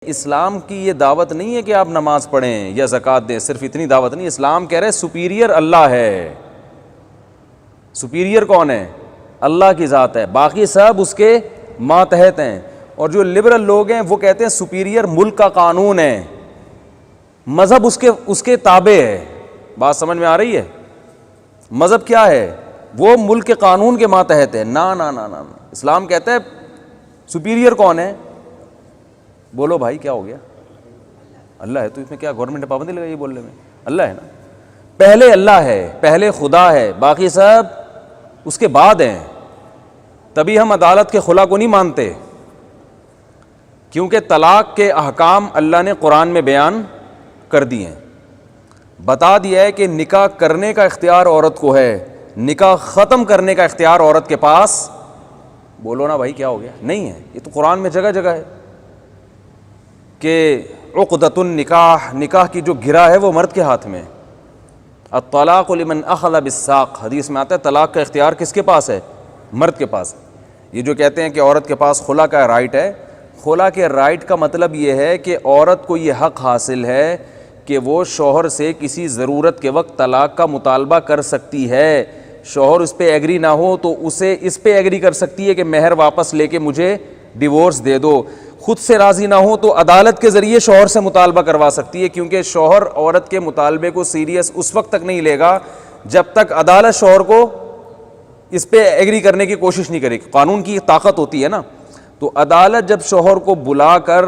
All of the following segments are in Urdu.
اسلام کی یہ دعوت نہیں ہے کہ آپ نماز پڑھیں یا زکوٰۃ دیں، صرف اتنی دعوت نہیں. اسلام کہہ رہے سپیریئر اللہ ہے. سپیریئر کون ہے؟ اللہ کی ذات ہے، باقی سب اس کے ماتحت ہیں. اور جو لبرل لوگ ہیں وہ کہتے ہیں سپیریئر ملک کا قانون ہے، مذہب اس کے تابع ہے. بات سمجھ میں آ رہی ہے؟ مذہب کیا ہے؟ وہ ملک کے قانون کے ماتحت ہے. نا نا نا نا، اسلام کہتا ہے سپیریئر کون ہے؟ بولو بھائی کیا ہو گیا؟ اللہ ہے. تو اس میں کیا گورنمنٹ نے پابندی لگائی بولنے میں؟ اللہ ہے نا. پہلے اللہ ہے، پہلے خدا ہے، باقی سب اس کے بعد ہیں. تبھی ہم عدالت کے خلا کو نہیں مانتے، کیونکہ طلاق کے احکام اللہ نے قرآن میں بیان کر دیے ہیں. بتا دیا ہے کہ نکاح کرنے کا اختیار عورت کو ہے، نکاح ختم کرنے کا اختیار عورت کے پاس. بولو نا بھائی کیا ہو گیا؟ نہیں ہے. یہ تو قرآن میں جگہ جگہ ہے کہ عقدۃ النکاح، نکاح کی جو گرہ ہے وہ مرد کے ہاتھ میں. الطلاق لمن اخذ بالساق، حدیث میں آتا ہے طلاق کا اختیار کس کے پاس ہے؟ مرد کے پاس. یہ جو کہتے ہیں کہ عورت کے پاس خلا کا رائٹ ہے، خلا کے رائٹ کا مطلب یہ ہے کہ عورت کو یہ حق حاصل ہے کہ وہ شوہر سے کسی ضرورت کے وقت طلاق کا مطالبہ کر سکتی ہے. شوہر اس پہ ایگری نہ ہو تو اسے اس پہ ایگری کر سکتی ہے کہ مہر واپس لے کے مجھے ڈیورس دے دو. خود سے راضی نہ ہو تو عدالت کے ذریعے شوہر سے مطالبہ کروا سکتی ہے، کیونکہ شوہر عورت کے مطالبے کو سیریس اس وقت تک نہیں لے گا جب تک عدالت شوہر کو اس پہ ایگری کرنے کی کوشش نہیں کرے گی. قانون کی طاقت ہوتی ہے نا. تو عدالت جب شوہر کو بلا کر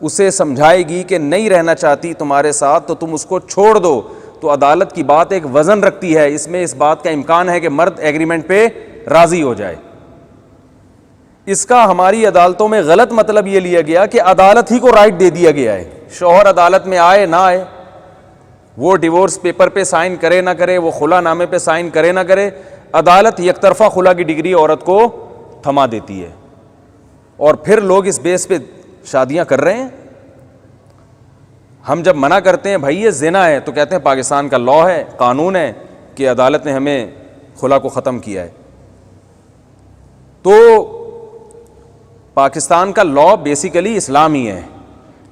اسے سمجھائے گی کہ نہیں رہنا چاہتی تمہارے ساتھ تو تم اس کو چھوڑ دو، تو عدالت کی بات ایک وزن رکھتی ہے. اس میں اس بات کا امکان ہے کہ مرد ایگریمنٹ پہ راضی ہو جائے. اس کا ہماری عدالتوں میں غلط مطلب یہ لیا گیا کہ عدالت ہی کو رائٹ دے دیا گیا ہے. شوہر عدالت میں آئے نہ آئے، وہ ڈیورس پیپر پہ سائن کرے نہ کرے، وہ خلا نامے پہ سائن کرے نہ کرے، عدالت یک طرفہ خلا کی ڈگری عورت کو تھما دیتی ہے. اور پھر لوگ اس بیس پہ شادیاں کر رہے ہیں. ہم جب منع کرتے ہیں بھائی یہ زنا ہے، تو کہتے ہیں پاکستان کا لا ہے، قانون ہے کہ عدالت نے ہمیں خلا کو ختم کیا ہے. تو پاکستان کا لا بیسیکلی اسلامی ہے،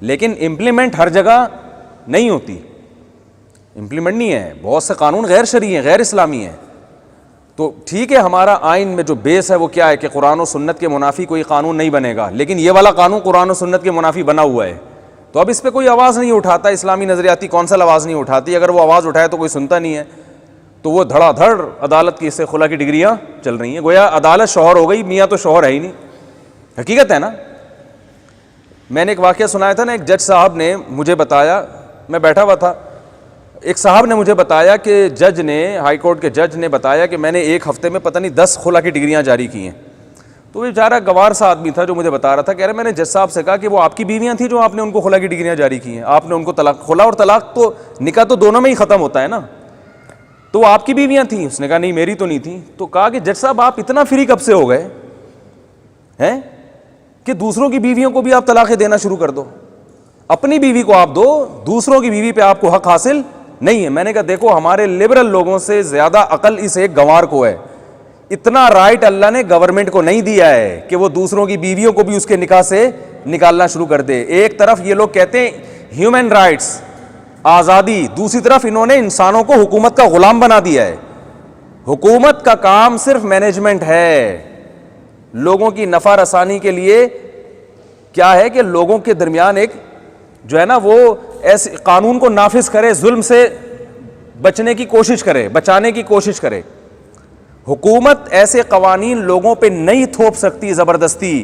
لیکن امپلیمنٹ ہر جگہ نہیں ہوتی. امپلیمنٹ نہیں ہے، بہت سے قانون غیر شرعی ہیں، غیر اسلامی ہیں. تو ٹھیک ہے، ہمارا آئین میں جو بیس ہے وہ کیا ہے کہ قرآن و سنت کے منافی کوئی قانون نہیں بنے گا، لیکن یہ والا قانون قرآن و سنت کے منافی بنا ہوا ہے. تو اب اس پہ کوئی آواز نہیں اٹھاتا. اسلامی نظریاتی کونسل آواز نہیں اٹھاتی. اگر وہ آواز اٹھائے تو کوئی سنتا نہیں ہے، تو وہ دھڑا دھڑ عدالت کی اس سے خلا کی ڈگریاں چل رہی ہیں. گویا عدالت شوہر ہو گئی، میاں تو شوہر ہے ہی نہیں. حقیقت ہے نا. میں نے ایک واقعہ سنایا تھا نا، ایک جج صاحب نے مجھے بتایا، میں بیٹھا ہوا تھا، ایک صاحب نے مجھے بتایا کہ جج نے، ہائی کورٹ کے جج نے بتایا کہ میں نے ایک ہفتے میں پتہ نہیں 10 خلا کی ڈگریاں جاری کی ہیں. تو وہ بیچارہ گوار سا آدمی تھا جو مجھے بتا رہا تھا، کہہ رہا میں نے جج صاحب سے کہا کہ وہ آپ کی بیویاں تھیں جو آپ نے ان کو خلا کی ڈگریاں جاری کی ہیں، آپ نے ان کو طلاق، خلا اور طلاق تو نکاح تو دونوں میں ہی ختم ہوتا ہے نا، تو وہ آپ کی بیویاں تھیں؟ اس نے کہا نہیں میری تو نہیں تھیں. تو کہا کہ جج صاحب آپ اتنا فری کب سے ہو گئے ہیں کہ دوسروں کی بیویوں کو بھی آپ طلاقیں دینا شروع کر دو؟ اپنی بیوی کو آپ دو، دوسروں کی بیوی پہ آپ کو حق حاصل نہیں ہے. میں نے کہا دیکھو ہمارے لبرل لوگوں سے زیادہ عقل اس ایک گنوار کو ہے. اتنا رائٹ اللہ نے گورنمنٹ کو نہیں دیا ہے کہ وہ دوسروں کی بیویوں کو بھی اس کے نکاح سے نکالنا شروع کر دے. ایک طرف یہ لوگ کہتے ہیں ہیومن رائٹس، آزادی، دوسری طرف انہوں نے انسانوں کو حکومت کا غلام بنا دیا ہے. حکومت کا کام صرف مینجمنٹ ہے، لوگوں کی نفع رسانی کے لیے کیا ہے کہ لوگوں کے درمیان ایک جو ہے نا وہ ایسے قانون کو نافذ کرے، ظلم سے بچنے کی کوشش کرے، بچانے کی کوشش کرے. حکومت ایسے قوانین لوگوں پہ نہیں تھوپ سکتی زبردستی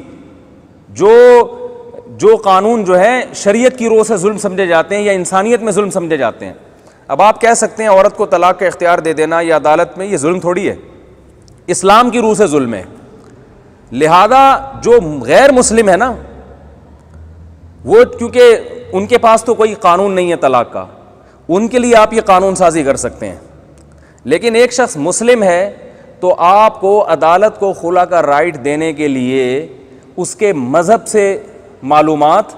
جو قانون جو ہے شریعت کی روح سے ظلم سمجھے جاتے ہیں یا انسانیت میں ظلم سمجھے جاتے ہیں. اب آپ کہہ سکتے ہیں عورت کو طلاق کا اختیار دے دینا یا عدالت میں، یہ ظلم تھوڑی ہے، اسلام کی روح سے ظلم ہے. لہذا جو غیر مسلم ہے نا، وہ کیونکہ ان کے پاس تو کوئی قانون نہیں ہے طلاق کا، ان کے لیے آپ یہ قانون سازی کر سکتے ہیں. لیکن ایک شخص مسلم ہے تو آپ کو عدالت کو خلا کا رائٹ دینے کے لیے اس کے مذہب سے معلومات،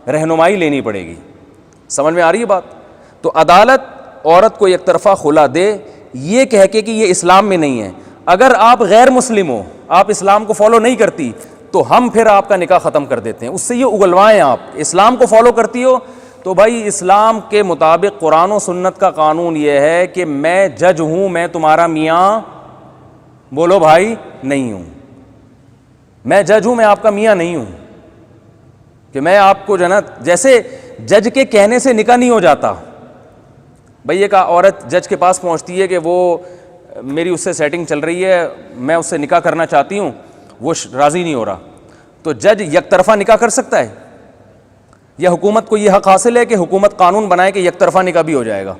رہنمائی لینی پڑے گی. سمجھ میں آ رہی ہے بات؟ تو عدالت عورت کو یک طرفہ خلا دے یہ کہہ کے کہ یہ اسلام میں نہیں ہے. اگر آپ غیر مسلم ہو، آپ اسلام کو فالو نہیں کرتی، تو ہم پھر آپ کا نکاح ختم کر دیتے ہیں. اس سے یہ اگلوائیں آپ اسلام کو فالو کرتی ہو تو بھائی اسلام کے مطابق قرآن و سنت کا قانون یہ ہے کہ میں جج ہوں, میں تمہارا میاں بولو بھائی نہیں ہوں. میں جج ہوں, میں آپ کا میاں نہیں ہوں کہ میں آپ کو جو ہے نا, جیسے جج کے کہنے سے نکاح نہیں ہو جاتا. بھئی ایک عورت جج کے پاس پہنچتی ہے کہ وہ میری اس سے سیٹنگ چل رہی ہے, میں اس سے نکاح کرنا چاہتی ہوں, وہ راضی نہیں ہو رہا, تو جج یک طرفہ نکاح کر سکتا ہے؟ یا حکومت کو یہ حق حاصل ہے کہ حکومت قانون بنائے کہ یک طرفہ نکاح بھی ہو جائے گا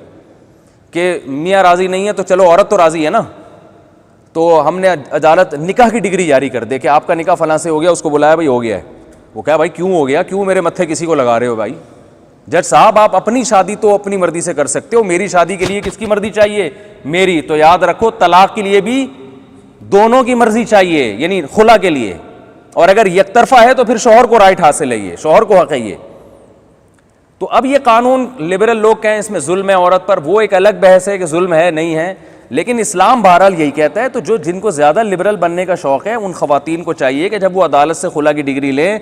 کہ میاں راضی نہیں ہے تو چلو عورت تو راضی ہے نا, تو ہم نے عدالت نکاح کی ڈگری جاری کر دے کہ آپ کا نکاح فلاں سے ہو گیا, اس کو بلایا بھائی ہو گیا ہے. وہ کہا بھائی کیوں ہو گیا, کیوں میرے متھے کسی کو لگا رہے ہو؟ بھائی جج صاحب آپ اپنی شادی تو اپنی مرضی سے کر سکتے ہو, میری شادی کے لیے کس کی مرضی چاہیے؟ میری. تو یاد رکھو طلاق کے لیے بھی دونوں کی مرضی چاہیے, یعنی خلا کے لیے. اور اگر یک طرفہ ہے تو پھر شوہر کو رائٹ حاصل ہے, یہ شوہر کو حق ہے یہ. تو اب یہ قانون لبرل لوگ کہیں اس میں ظلم ہے عورت پر, وہ ایک الگ بحث ہے کہ ظلم ہے نہیں ہے, لیکن اسلام بہرحال یہی کہتا ہے. تو جو جن کو زیادہ لبرل بننے کا شوق ہے ان خواتین کو چاہیے کہ جب وہ عدالت سے خلا کی ڈگری لیں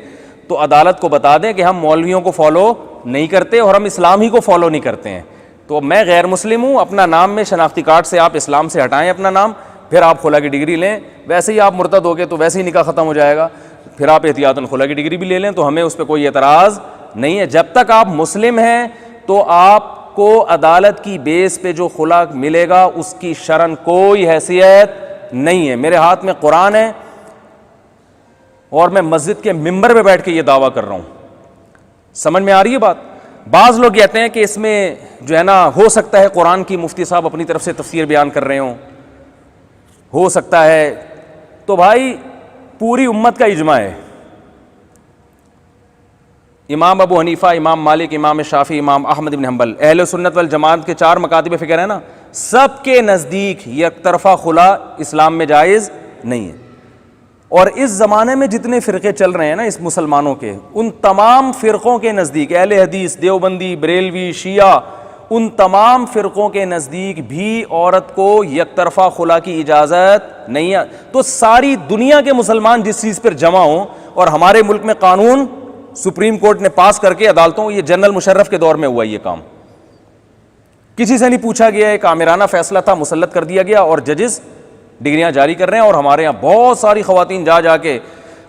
تو عدالت کو بتا دیں کہ ہم مولویوں کو فالو نہیں کرتے اور ہم اسلام ہی کو فالو نہیں کرتے ہیں, تو میں غیر مسلم ہوں, اپنا نام میں شناختی کارڈ سے آپ اسلام سے ہٹائیں اپنا نام, پھر آپ خلا کی ڈگری لیں. ویسے ہی آپ مرتد ہو گئے تو ویسے ہی نکاح ختم ہو جائے گا, پھر آپ احتیاطاً خلا کی ڈگری بھی لے لیں, تو ہمیں اس پہ کوئی اعتراض نہیں ہے. جب تک آپ مسلم ہیں تو آپ کو عدالت کی بیس پہ جو خلا ملے گا اس کی شرعاً کوئی حیثیت نہیں ہے. میرے ہاتھ میں قرآن ہے اور میں مسجد کے ممبر پہ بیٹھ کے یہ دعویٰ کر رہا ہوں. سمجھ میں آ رہی ہے بات؟ بعض لوگ کہتے ہیں کہ اس میں جو ہے نا ہو سکتا ہے قرآن کی مفتی صاحب اپنی طرف سے تفسیر بیان کر رہے ہوں, ہو سکتا ہے. تو بھائی پوری امت کا اجماع ہے, امام ابو حنیفہ, امام مالک, امام شافعی, امام احمد بن حنبل, اہل سنت والجماعت کے 4 مکاتب فکر ہے نا, سب کے نزدیک یک طرفہ خلا اسلام میں جائز نہیں ہے. اور اس زمانے میں جتنے فرقے چل رہے ہیں نا اس مسلمانوں کے, ان تمام فرقوں کے نزدیک, اہل حدیث, دیوبندی, بریلوی, شیعہ, ان تمام فرقوں کے نزدیک بھی عورت کو یک طرفہ خلا کی اجازت نہیں ہے. تو ساری دنیا کے مسلمان جس چیز پر جمع ہوں, اور ہمارے ملک میں قانون سپریم کورٹ نے پاس کر کے عدالتوں, یہ جنرل مشرف کے دور میں ہوا یہ کام, کسی سے نہیں پوچھا گیا, ایک آمرانہ فیصلہ تھا, مسلط کر دیا گیا, اور ججز ڈگریاں جاری کر رہے ہیں. اور ہمارے یہاں بہت ساری خواتین جا کے,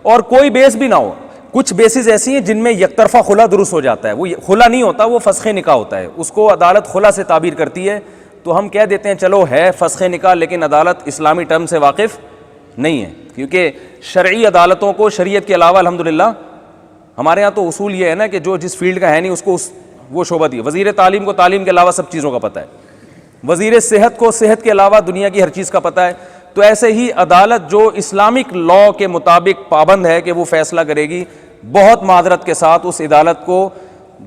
اور کوئی بیس بھی نہ ہو, کچھ بیسز ایسی ہیں جن میں یک طرفہ خلا درست ہو جاتا ہے, وہ خلا نہیں ہوتا, وہ فسخ نکاح ہوتا ہے, اس کو عدالت خلا سے تعبیر کرتی ہے. تو ہم کہہ دیتے ہیں چلو ہے فسخ نکاح, لیکن عدالت اسلامی ٹرم سے واقف نہیں ہے, کیونکہ شرعی عدالتوں کو شریعت کے علاوہ الحمدللہ ہمارے ہاں تو اصول یہ ہے نا کہ جو جس فیلڈ کا ہے نہیں اس کو وہ شعبہ دی. وزیر تعلیم کو تعلیم کے علاوہ سب چیزوں کا پتہ ہے, وزیر صحت کو صحت کے علاوہ دنیا کی ہر چیز کا پتہ ہے. تو ایسے ہی عدالت جو اسلامک لا کے مطابق پابند ہے کہ وہ فیصلہ کرے گی, بہت معذرت کے ساتھ اس عدالت کو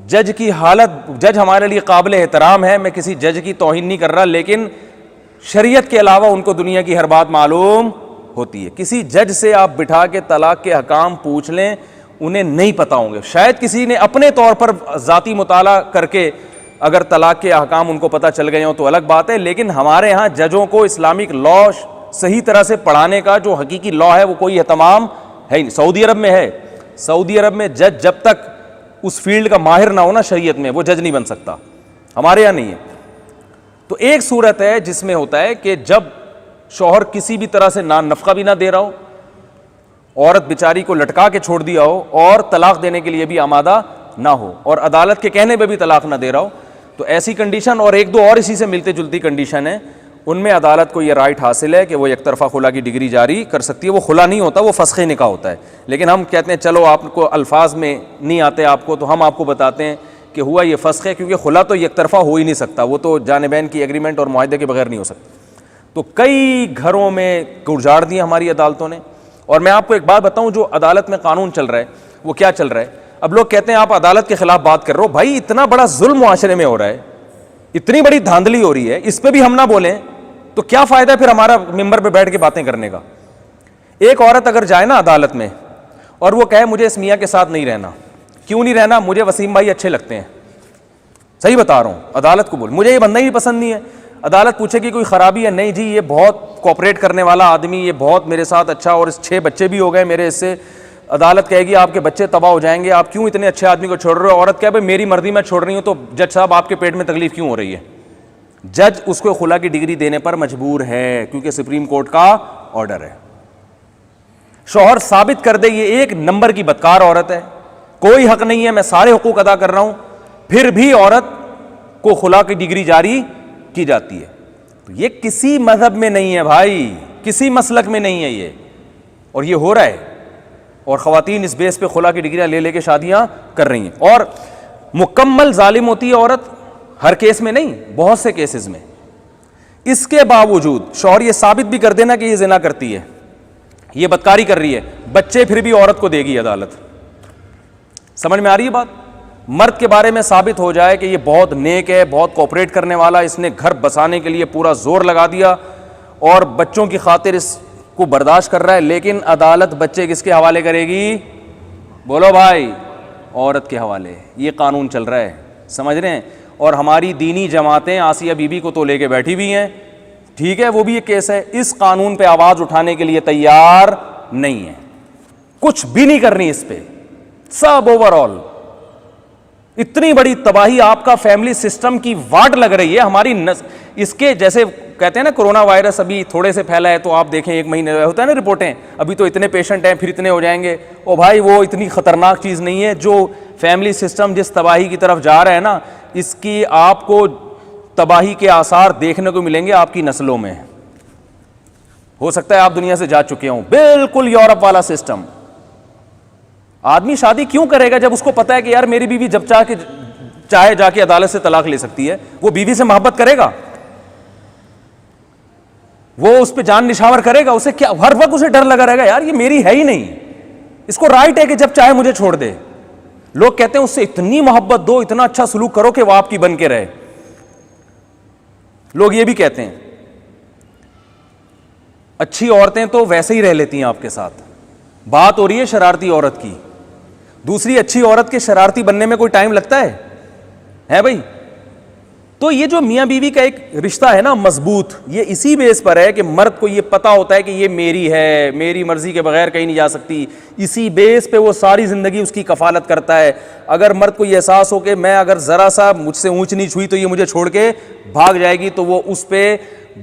جج کی حالت, جج ہمارے لیے قابل احترام ہے, میں کسی جج کی توہین نہیں کر رہا, لیکن شریعت کے علاوہ ان کو دنیا کی ہر بات معلوم ہوتی ہے. کسی جج سے آپ بٹھا کے طلاق کے احکام پوچھ لیں, انہیں نہیں پتہ ہوں گے. شاید کسی نے اپنے طور پر ذاتی مطالعہ کر کے اگر طلاق کے احکام ان کو پتہ چل گئے ہوں تو الگ بات ہے, لیکن ہمارے ہاں ججوں کو اسلامک لا صحیح طرح سے پڑھانے کا جو حقیقی لا ہے وہ کوئی اہتمام ہے نہیں. سعودی عرب میں ہے, سعودی عرب میں جج جب تک اس فیلڈ کا ماہر نہ ہو نا شریعت میں, وہ جج نہیں بن سکتا. ہمارے یہاں نہیں ہے. تو ایک صورت ہے جس میں ہوتا ہے کہ جب شوہر کسی بھی طرح سے نفقہ بھی نہ دے رہا ہو, عورت بیچاری کو لٹکا کے چھوڑ دیا ہو, اور طلاق دینے کے لیے بھی آمادہ نہ ہو, اور عدالت کے کہنے پہ بھی طلاق نہ دے رہا ہو, تو ایسی کنڈیشن اور ایک دو اور اسی سے ملتے جلتی کنڈیشن ہے, ان میں عدالت کو یہ رائٹ حاصل ہے کہ وہ یک طرفہ خلا کی ڈگری جاری کر سکتی ہے. وہ خلا نہیں ہوتا, وہ فسخ نکاح ہوتا ہے. لیکن ہم کہتے ہیں چلو آپ کو الفاظ میں نہیں آتے آپ کو, تو ہم آپ کو بتاتے ہیں کہ ہوا یہ فسخ ہے, کیونکہ خلا تو یک طرفہ ہو ہی نہیں سکتا, وہ تو جانبین کی ایگریمنٹ اور معاہدے کے بغیر نہیں ہو سکتا. تو کئی گھروں میں گڑجاڑ دی ہماری عدالتوں نے. اور میں آپ کو ایک بات بتاؤں, جو عدالت میں قانون چل رہا ہے وہ کیا چل رہا ہے. اب لوگ کہتے ہیں آپ عدالت کے خلاف بات کر رہے ہو, بھائی اتنا بڑا ظلم معاشرے میں ہو رہا ہے, اتنی بڑی دھاندلی ہو رہی ہے, اس پہ بھی ہم نہ بولیں تو کیا فائدہ ہے پھر ہمارا ممبر پہ بیٹھ کے باتیں کرنے کا. ایک عورت اگر جائے نا عدالت میں اور وہ کہے مجھے اس میاں کے ساتھ نہیں رہنا, کیوں نہیں رہنا, مجھے وسیم بھائی اچھے لگتے ہیں, صحیح بتا رہا ہوں, عدالت کو بول مجھے یہ بندہ ہی پسند نہیں ہے. عدالت پوچھے گی کوئی خرابی ہے, نہیں جی یہ بہت کوآپریٹ کرنے والا آدمی, یہ بہت میرے ساتھ اچھا, اور 6 بچے بھی ہو گئے میرے اس سے, عدالت کہے گی آپ کے بچے تباہ ہو جائیں گے, آپ کیوں اتنے اچھے آدمی کو چھوڑ رہے ہو؟ عورت کہے بھائی میری مرضی میں چھوڑ رہی ہوں, تو جج صاحب آپ کے پیٹ میں تکلیف کیوں ہو رہی ہے؟ جج اس کو خلا کی ڈگری دینے پر مجبور ہے کیونکہ سپریم کورٹ کا آرڈر ہے. شوہر ثابت کر دے یہ ایک نمبر کی بدکار عورت ہے, کوئی حق نہیں ہے, میں سارے حقوق ادا کر رہا ہوں, پھر بھی عورت کو خلا کی ڈگری جاری کی جاتی ہے. تو یہ کسی مذہب میں نہیں ہے بھائی, کسی مسلک میں نہیں ہے یہ, اور یہ ہو رہا ہے. اور خواتین اس بیس پہ خلا کی ڈگریاں لے کے شادیاں کر رہی ہیں. اور مکمل ظالم ہوتی ہے عورت, ہر کیس میں نہیں, بہت سے کیسز میں. اس کے باوجود شوہر یہ ثابت بھی کر دینا کہ یہ زنا کرتی ہے, یہ بدکاری کر رہی ہے, بچے پھر بھی عورت کو دے گی عدالت. سمجھ میں آ رہی ہے بات؟ مرد کے بارے میں ثابت ہو جائے کہ یہ بہت نیک ہے, بہت کوآپریٹ کرنے والا, اس نے گھر بسانے کے لیے پورا زور لگا دیا اور بچوں کی خاطر اس کو برداشت کر رہا ہے, لیکن عدالت بچے کس کے حوالے کرے گی؟ بولو بھائی, عورت کے حوالے. یہ قانون چل رہا ہے, سمجھ رہے ہیں؟ اور ہماری دینی جماعتیں آسیہ بی بی کو تو لے کے بیٹھی بھی ہیں, ٹھیک ہے, وہ بھی ایک کیس ہے. اس قانون پہ آواز اٹھانے کے لیے تیار نہیں ہے, کچھ بھی نہیں کرنی اس پہ. سب اوور آل اتنی بڑی تباہی آپ کا فیملی سسٹم کی واٹ لگ رہی ہے ہماری اس کے جیسے کہتے ہیں نا کرونا وائرس ابھی تھوڑے سے پھیلا ہے تو آپ دیکھیں ایک مہینے ہوتا ہے نا رپورٹیں, ابھی تو اتنے پیشنٹ ہیں پھر اتنے ہو جائیں گے. او بھائی وہ اتنی خطرناک چیز نہیں ہے. جو فیملی سسٹم جس تباہی کی طرف جا رہا ہے نا, اس کی آپ کو تباہی کے آثار دیکھنے کو ملیں گے آپ کی نسلوں میں. ہو سکتا ہے آپ دنیا سے جا چکے ہوں, بالکل یورپ والا سسٹم. آدمی شادی کیوں کرے گا جب اس کو پتا ہے کہ یار میری بیوی جب چاہے جا کے عدالت سے طلاق لے سکتی ہے؟ وہ بیوی سے محبت کرے گا, وہ اس پہ جان نشاور کرے گا, اسے کیا ہر وقت اسے ڈر لگا رہے گا یار یہ میری ہے ہی نہیں, اس کو رائٹ ہے کہ جب چاہے مجھے چھوڑ دے. لوگ کہتے ہیں اس سے اتنی محبت دو, اتنا اچھا سلوک کرو کہ وہ آپ کی بن کے رہے. لوگ یہ بھی کہتے ہیں. اچھی عورتیں تو ویسے ہی رہ لیتی ہیں آپ کے ساتھ, بات ہو رہی ہے شرارتی عورت کی. دوسری اچھی عورت کے شرارتی بننے میں کوئی ٹائم لگتا ہے بھائی؟ تو یہ جو میاں بیوی کا ایک رشتہ ہے نا مضبوط, یہ اسی بیس پر ہے کہ مرد کو یہ پتا ہوتا ہے کہ یہ میری ہے, میری مرضی کے بغیر کہیں نہیں جا سکتی. اسی بیس پہ وہ ساری زندگی اس کی کفالت کرتا ہے. اگر مرد کو یہ احساس ہو کہ میں اگر ذرا سا مجھ سے اونچ نیچ ہوئی تو یہ مجھے چھوڑ کے بھاگ جائے گی, تو وہ اس پہ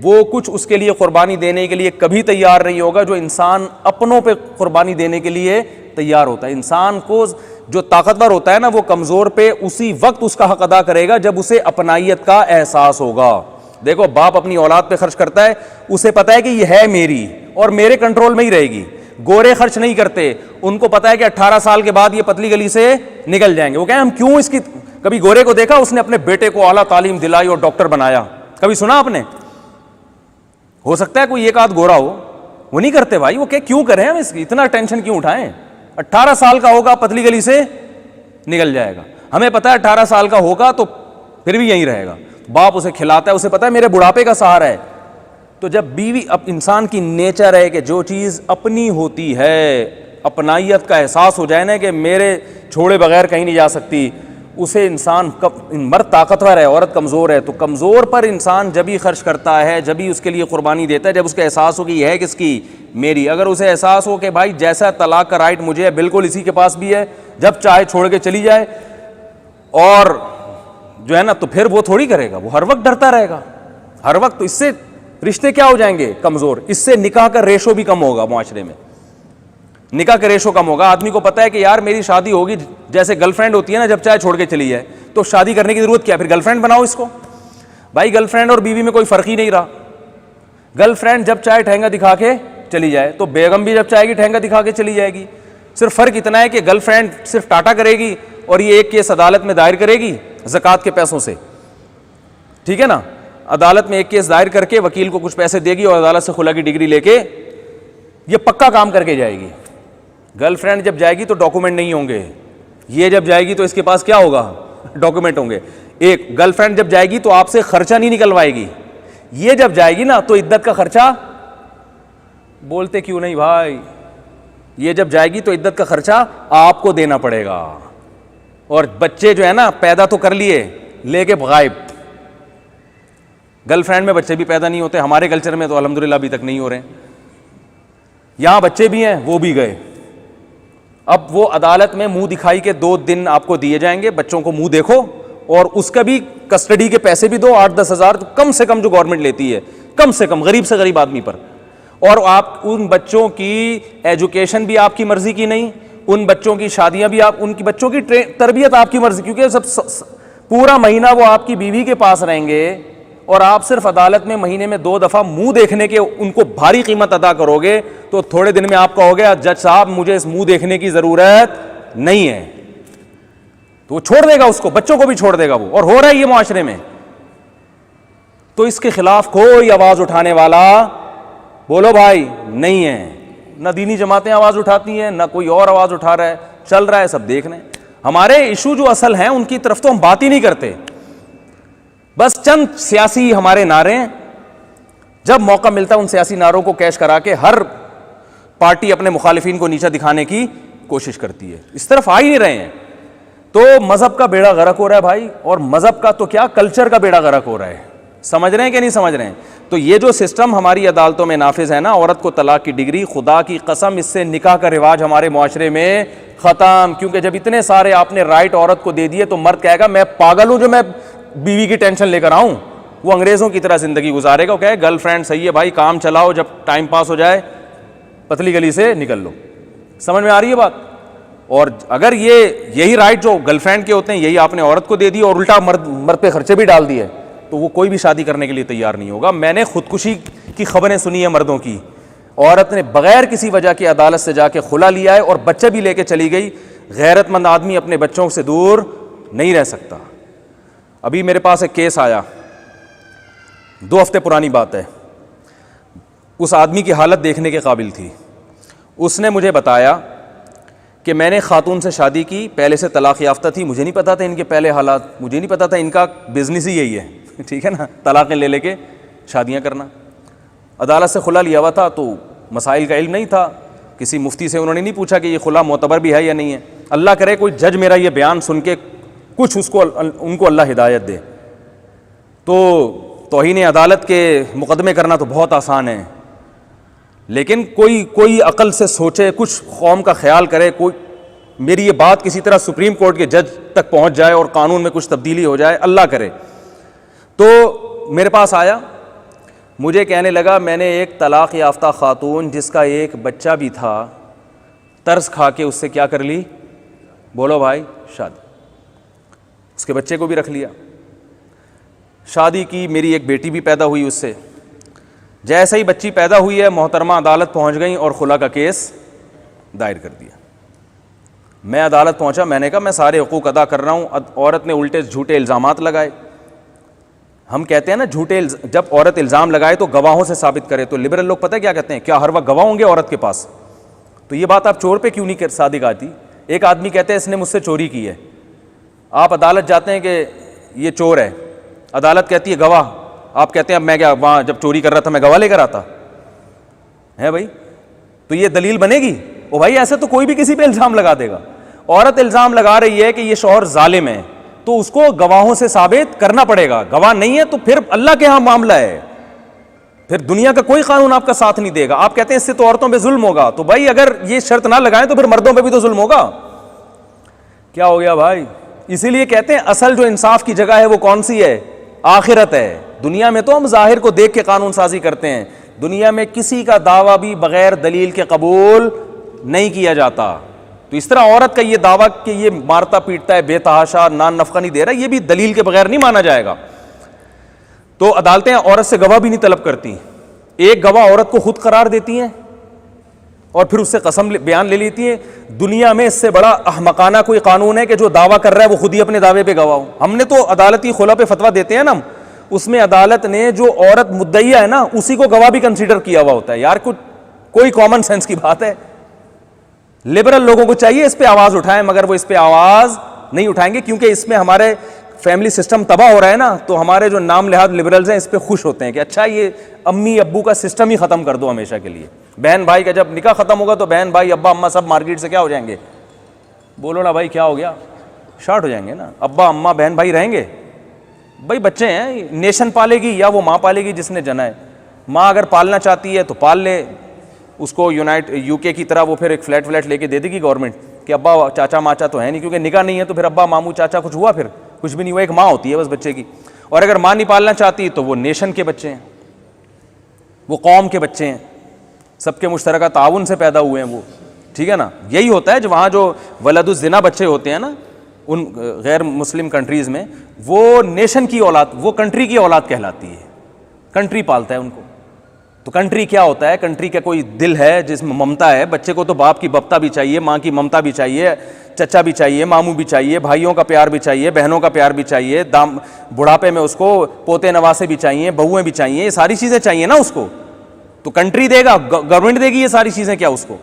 وہ کچھ اس کے لیے قربانی دینے کے لیے کبھی تیار نہیں ہوگا جو انسان اپنوں پہ قربانی دینے کے لیے تیار ہوتا ہے. انسان کو جو طاقتور ہوتا ہے نا, وہ کمزور پہ اسی وقت اس کا حق ادا کرے گا جب اسے اپنائیت کا احساس ہوگا. دیکھو باپ اپنی اولاد پہ خرچ کرتا ہے, اسے پتا ہے کہ یہ ہے میری اور میرے کنٹرول میں ہی رہے گی. گورے خرچ نہیں کرتے, ان کو پتا ہے کہ 18 سال کے بعد یہ پتلی گلی سے نکل جائیں گے. وہ کہیں ہم کیوں اس کی, کبھی گورے کو دیکھا اس نے اپنے بیٹے کو اعلیٰ تعلیم دلائی اور ڈاکٹر بنایا؟ کبھی سنا آپ نے؟ ہو سکتا ہے کوئی ایک آدھ گورا ہو, وہ نہیں کرتے بھائی. وہ کہ کیوں کریں ہم اس کی اتنا ٹینشن کیوں اٹھائیں؟ 18 سال کا ہوگا پتلی گلی سے نکل جائے گا. ہمیں پتا ہے 18 سال کا ہوگا تو پھر بھی یہیں رہے گا. باپ اسے کھلاتا ہے, اسے پتا ہے میرے بڑھاپے کا سہارا ہے. تو جب بیوی, اب انسان کی نیچر ہے کہ جو چیز اپنی ہوتی ہے, اپنائیت کا احساس ہو جائے نا کہ میرے چھوڑے بغیر کہیں نہیں جا سکتی, اسے انسان مرد طاقتور ہے, عورت کمزور ہے. تو کمزور پر انسان جب ہی خرچ کرتا ہے, جب ہی اس کے لیے قربانی دیتا ہے, جب اس کا احساس ہو کہ یہ ہے کس کی, میری. اگر اسے احساس ہو کہ بھائی جیسا طلاق کا رائٹ مجھے ہے بالکل اسی کے پاس بھی ہے, جب چاہے چھوڑ کے چلی جائے, اور جو ہے نا, تو پھر وہ تھوڑی کرے گا, وہ ہر وقت ڈرتا رہے گا ہر وقت. تو اس سے رشتے کیا ہو جائیں گے؟ کمزور. اس سے نکاح کا ریشو بھی کم ہوگا معاشرے میں, نکاح کا ریشو کم ہوگا. آدمی کو پتا ہے کہ یار میری شادی ہوگی, جیسے گرل فرینڈ ہوتی ہے نا, جب چاہے چھوڑ کے چلی جائے, تو شادی کرنے کی ضرورت کیا؟ پھر گرل فرینڈ بناؤ اس کو. بھائی گرل فرینڈ اور بیوی میں کوئی فرق ہی نہیں رہا. گرل فرینڈ جب چاہے ٹھینگا دکھا کے چلی جائے, تو بیگم بھی جب چاہے گی ٹھینگا دکھا کے چلی جائے گی. صرف فرق اتنا ہے کہ گرل فرینڈ صرف ٹاٹا کرے گی اور یہ ایک کیس عدالت میں دائر کرے گی زکوٰۃ کے پیسوں سے, ٹھیک ہے نا. عدالت میں ایک کیس دائر کر کے وکیل کو کچھ پیسے دے گی اور عدالت سے خلا کی ڈگری لے کے یہ پکا کام کر کے جائے گی. گرل فرینڈ جب جائے گی تو ڈاکومنٹ نہیں ہوں گے, یہ جب جائے گی تو اس کے پاس کیا ہوگا؟ ڈاکومنٹ ہوں گے. ایک گرل فرینڈ جب جائے گی تو آپ سے خرچہ نہیں نکلوائے گی, یہ جب جائے گی نا تو عدت کا خرچہ, بولتے کیوں نہیں بھائی, یہ جب جائے گی تو عدت کا خرچہ آپ کو دینا پڑے گا. اور بچے جو ہے نا پیدا تو کر لیے لے کے غائب. گرل فرینڈ میں بچے بھی پیدا نہیں ہوتے, ہمارے کلچر میں تو الحمدللہ ابھی تک نہیں ہو رہے. یہاں بچے بھی ہیں وہ بھی گئے, اب وہ عدالت میں منہ دکھائی کے 2 دن آپ کو دیے جائیں گے, بچوں کو منہ دیکھو, اور اس کا بھی کسٹڈی کے پیسے بھی دو, 8-10 ہزار کم سے کم جو گورنمنٹ لیتی ہے, کم سے کم غریب سے غریب آدمی پر. اور آپ ان بچوں کی ایجوکیشن بھی آپ کی مرضی کی نہیں, ان بچوں کی شادیاں بھی ان کی بچوں کی تربیت آپ کی مرضی, کیونکہ سب پورا مہینہ وہ آپ کی بیوی کے پاس رہیں گے, اور آپ صرف عدالت میں مہینے میں 2 دفعہ منہ دیکھنے کے ان کو بھاری قیمت ادا کرو گے, تو تھوڑے دن میں آپ کہو گے جج صاحب مجھے اس منہ دیکھنے کی ضرورت نہیں ہے, تو وہ چھوڑ دے گا, اس کو بچوں کو بھی چھوڑ دے گا وہ, اور ہو رہا ہے یہ معاشرے میں. تو اس کے خلاف کوئی آواز اٹھانے والا بولو بھائی نہیں ہے, نہ دینی جماعتیں آواز اٹھاتی ہیں, نہ کوئی اور آواز اٹھا رہا ہے, چل رہا ہے, سب دیکھ رہے ہیں. ہمارے ایشو جو اصل ہیں ان کی طرف تو ہم بات ہی نہیں کرتے, بس چند سیاسی ہمارے نعرے ہیں, جب موقع ملتا ہے ان سیاسی نعروں کو کیش کرا کے ہر پارٹی اپنے مخالفین کو نیچا دکھانے کی کوشش کرتی ہے, اس طرف آ ہی نہیں رہے ہیں. تو مذہب کا بیڑا غرق ہو رہا ہے بھائی, اور مذہب کا تو کیا کلچر کا بیڑا غرق ہو رہا ہے, سمجھ رہے ہیں کہ نہیں سمجھ رہے ہیں. تو یہ جو سسٹم ہماری عدالتوں میں نافذ ہے نا, عورت کو طلاق کی ڈگری, خدا کی قسم اس سے نکاح کا رواج ہمارے معاشرے میں ختم. کیونکہ جب اتنے سارے آپ نے رائٹ عورت کو دے دیے تو مرد کہے گا میں پاگل ہوں جو میں بیوی کی ٹینشن لے کر آؤں, وہ انگریزوں کی طرح زندگی گزارے گا, وہ کہے گرل فرینڈ صحیح ہے بھائی, کام چلاؤ, جب ٹائم پاس ہو جائے پتلی گلی سے نکل لو. سمجھ میں آ رہی ہے بات؟ اور اگر یہی رائٹ جو گرل فرینڈ کے ہوتے ہیں یہی آپ نے عورت کو دے دی اور الٹا مرد پہ خرچے بھی ڈال دیے, تو وہ کوئی بھی شادی کرنے کے لیے تیار نہیں ہوگا. میں نے خودکشی کی خبریں سنی ہیں مردوں کی, عورت نے بغیر کسی وجہ کے عدالت سے جا کے خلا لیا ہے اور بچے بھی لے کے چلی گئی. غیرت مند آدمی اپنے بچوں سے دور نہیں رہ سکتا. ابھی میرے پاس ایک کیس آیا, 2 ہفتے پرانی بات ہے, اس آدمی کی حالت دیکھنے کے قابل تھی. اس نے مجھے بتایا کہ میں نے خاتون سے شادی کی, پہلے سے طلاق یافتہ تھی, مجھے نہیں پتا تھا ان کے پہلے حالات, مجھے نہیں پتا تھا ان کا بزنس ہی یہی ہے, ٹھیک ہے نا, طلاقیں لے کے شادیاں کرنا. عدالت سے خلا لیا ہوا تھا تو مسائل کا علم نہیں تھا, کسی مفتی سے انہوں نے نہیں پوچھا کہ یہ خلا معتبر بھی ہے یا نہیں ہے. اللہ کرے کوئی جج میرا یہ بیان سن کے کچھ ان کو اللہ ہدایت دے. تو توہین عدالت کے مقدمے کرنا تو بہت آسان ہے, لیکن کوئی عقل سے سوچے, کچھ قوم کا خیال کرے, کوئی میری یہ بات کسی طرح سپریم کورٹ کے جج تک پہنچ جائے اور قانون میں کچھ تبدیلی ہو جائے, اللہ کرے. تو میرے پاس آیا, مجھے کہنے لگا میں نے ایک طلاق یافتہ خاتون جس کا ایک بچہ بھی تھا, ترس کھا کے اس سے کیا کر لی, بولو بھائی, شادی. اس کے بچے کو بھی رکھ لیا, شادی کی, میری ایک بیٹی بھی پیدا ہوئی اس سے. جیسے ہی بچی پیدا ہوئی ہے محترمہ عدالت پہنچ گئیں اور خلا کا کیس دائر کر دیا. میں عدالت پہنچا, میں نے کہا میں سارے حقوق ادا کر رہا ہوں. عورت نے الٹے جھوٹے الزامات لگائے. ہم کہتے ہیں نا جھوٹے جب عورت الزام لگائے تو گواہوں سے ثابت کرے, تو لبرل لوگ پتہ کیا کہتے ہیں, کیا ہر وقت گواہ ہوں گے عورت کے پاس؟ تو یہ بات آپ چور پہ کیوں نہیں صادق آتی؟ ایک آدمی کہتے ہیں اس نے مجھ سے چوری کی ہے, آپ عدالت جاتے ہیں کہ یہ چور ہے, عدالت کہتی ہے گواہ, آپ کہتے ہیں اب میں کیا وہاں جب چوری کر رہا تھا میں گواہ لے کر آتا ہے بھائی؟ تو یہ دلیل بنے گی؟ او بھائی ایسے تو کوئی بھی کسی پہ الزام لگا دے گا. عورت الزام لگا رہی ہے کہ یہ شوہر ظالم ہے, تو اس کو گواہوں سے ثابت کرنا پڑے گا. گواہ نہیں ہے تو پھر اللہ کے ہاں معاملہ ہے, پھر دنیا کا کوئی قانون آپ کا ساتھ نہیں دے گا. آپ کہتے ہیں اس سے تو عورتوں پہ ظلم ہوگا, تو بھائی اگر یہ شرط نہ لگائیں تو پھر مردوں پہ بھی تو ظلم ہوگا. کیا ہو گیا بھائی؟ اسی لیے کہتے ہیں اصل جو انصاف کی جگہ ہے وہ کون سی ہے؟ آخرت ہے. دنیا میں تو ہم ظاہر کو دیکھ کے قانون سازی کرتے ہیں, دنیا میں کسی کا دعویٰ بھی بغیر دلیل کے قبول نہیں کیا جاتا. تو اس طرح عورت کا یہ دعویٰ کہ یہ مارتا پیٹتا ہے, بے تحاشا نان نفقہ نہیں دے رہا, یہ بھی دلیل کے بغیر نہیں مانا جائے گا. تو عدالتیں عورت سے گواہ بھی نہیں طلب کرتی. ایک گواہ عورت کو خود قرار دیتی ہیں اور پھر اس سے قسم بیان لے لیتی ہیں. دنیا میں اس سے بڑا احمقانہ کوئی قانون ہے کہ جو دعویٰ کر رہا ہے وہ خود ہی اپنے دعوے پہ گواہ ہو. ہم نے تو عدالتی خلا پہ فتویٰ دیتے ہیں نا, اس میں عدالت نے جو عورت مدعیہ ہے نا اسی کو گواہ بھی کنسیڈر کیا ہوا ہوتا ہے. یار کوئی کامن سینس کی بات ہے. لبرل لوگوں کو چاہیے اس پہ آواز اٹھائیں, مگر وہ اس پہ آواز نہیں اٹھائیں گے کیونکہ اس میں ہمارے فیملی سسٹم تباہ ہو رہا ہے نا. تو ہمارے جو نام لحاظ لبرلز ہیں اس پہ خوش ہوتے ہیں کہ اچھا یہ امی ابو کا سسٹم ہی ختم کر دو ہمیشہ کے لیے. بہن بھائی کا جب نکاح ختم ہوگا تو بہن بھائی ابا اماں سب مارکیٹ سے کیا ہو جائیں گے؟ بولو نا بھائی, کیا ہو گیا؟ شارٹ ہو جائیں گے نا. ابا اماں بہن بھائی رہیں گے. بھائی بچے ہیں, نیشن پالے گی یا وہ ماں پالے گی جس نے جنا ہے. ماں اگر پالنا چاہتی ہے تو پال لے, اس کو یو کے کی طرح وہ پھر ایک فلیٹ لے کے دے دے گی گورنمنٹ کہ ابا چاچا ماچا تو ہے نہیں, کیونکہ نکاح نہیں ہے تو پھر ابا ماموں چاچا کچھ ہوا, پھر کچھ بھی نہیں ہوا. ایک ماں ہوتی ہے بس بچے کی, اور اگر ماں نہیں پالنا چاہتی تو وہ نیشن کے بچے ہیں, وہ قوم کے بچے ہیں, سب کے مشترکہ تعاون سے پیدا ہوئے ہیں وہ, ٹھیک ہے نا. یہی ہوتا ہے جو وہاں جو ولد الزنا بچے ہوتے ہیں نا ان غیر مسلم کنٹریز میں, وہ نیشن کی اولاد, وہ کنٹری کی اولاد کہلاتی ہے, کنٹری پالتا ہے ان کو. تو کنٹری کیا ہوتا ہے؟ کنٹری کا کوئی دل ہے جس میں ممتا ہے. بچے کو تو باپ کی بپتا بھی چاہیے, ماں کی ممتا بھی چاہیے, چچا بھی چاہیے, ماموں بھی چاہیے, بھائیوں کا پیار بھی چاہیے, بہنوں کا پیار بھی چاہیے, بڑھاپے میں اس کو پوتے نواسے بھی چاہیے, بہویں بھی چاہیے, یہ ساری چیزیں چاہیے نا اس کو. تو کنٹری دے گا, گورنمنٹ دے گی یہ ساری چیزیں کیا اس کو؟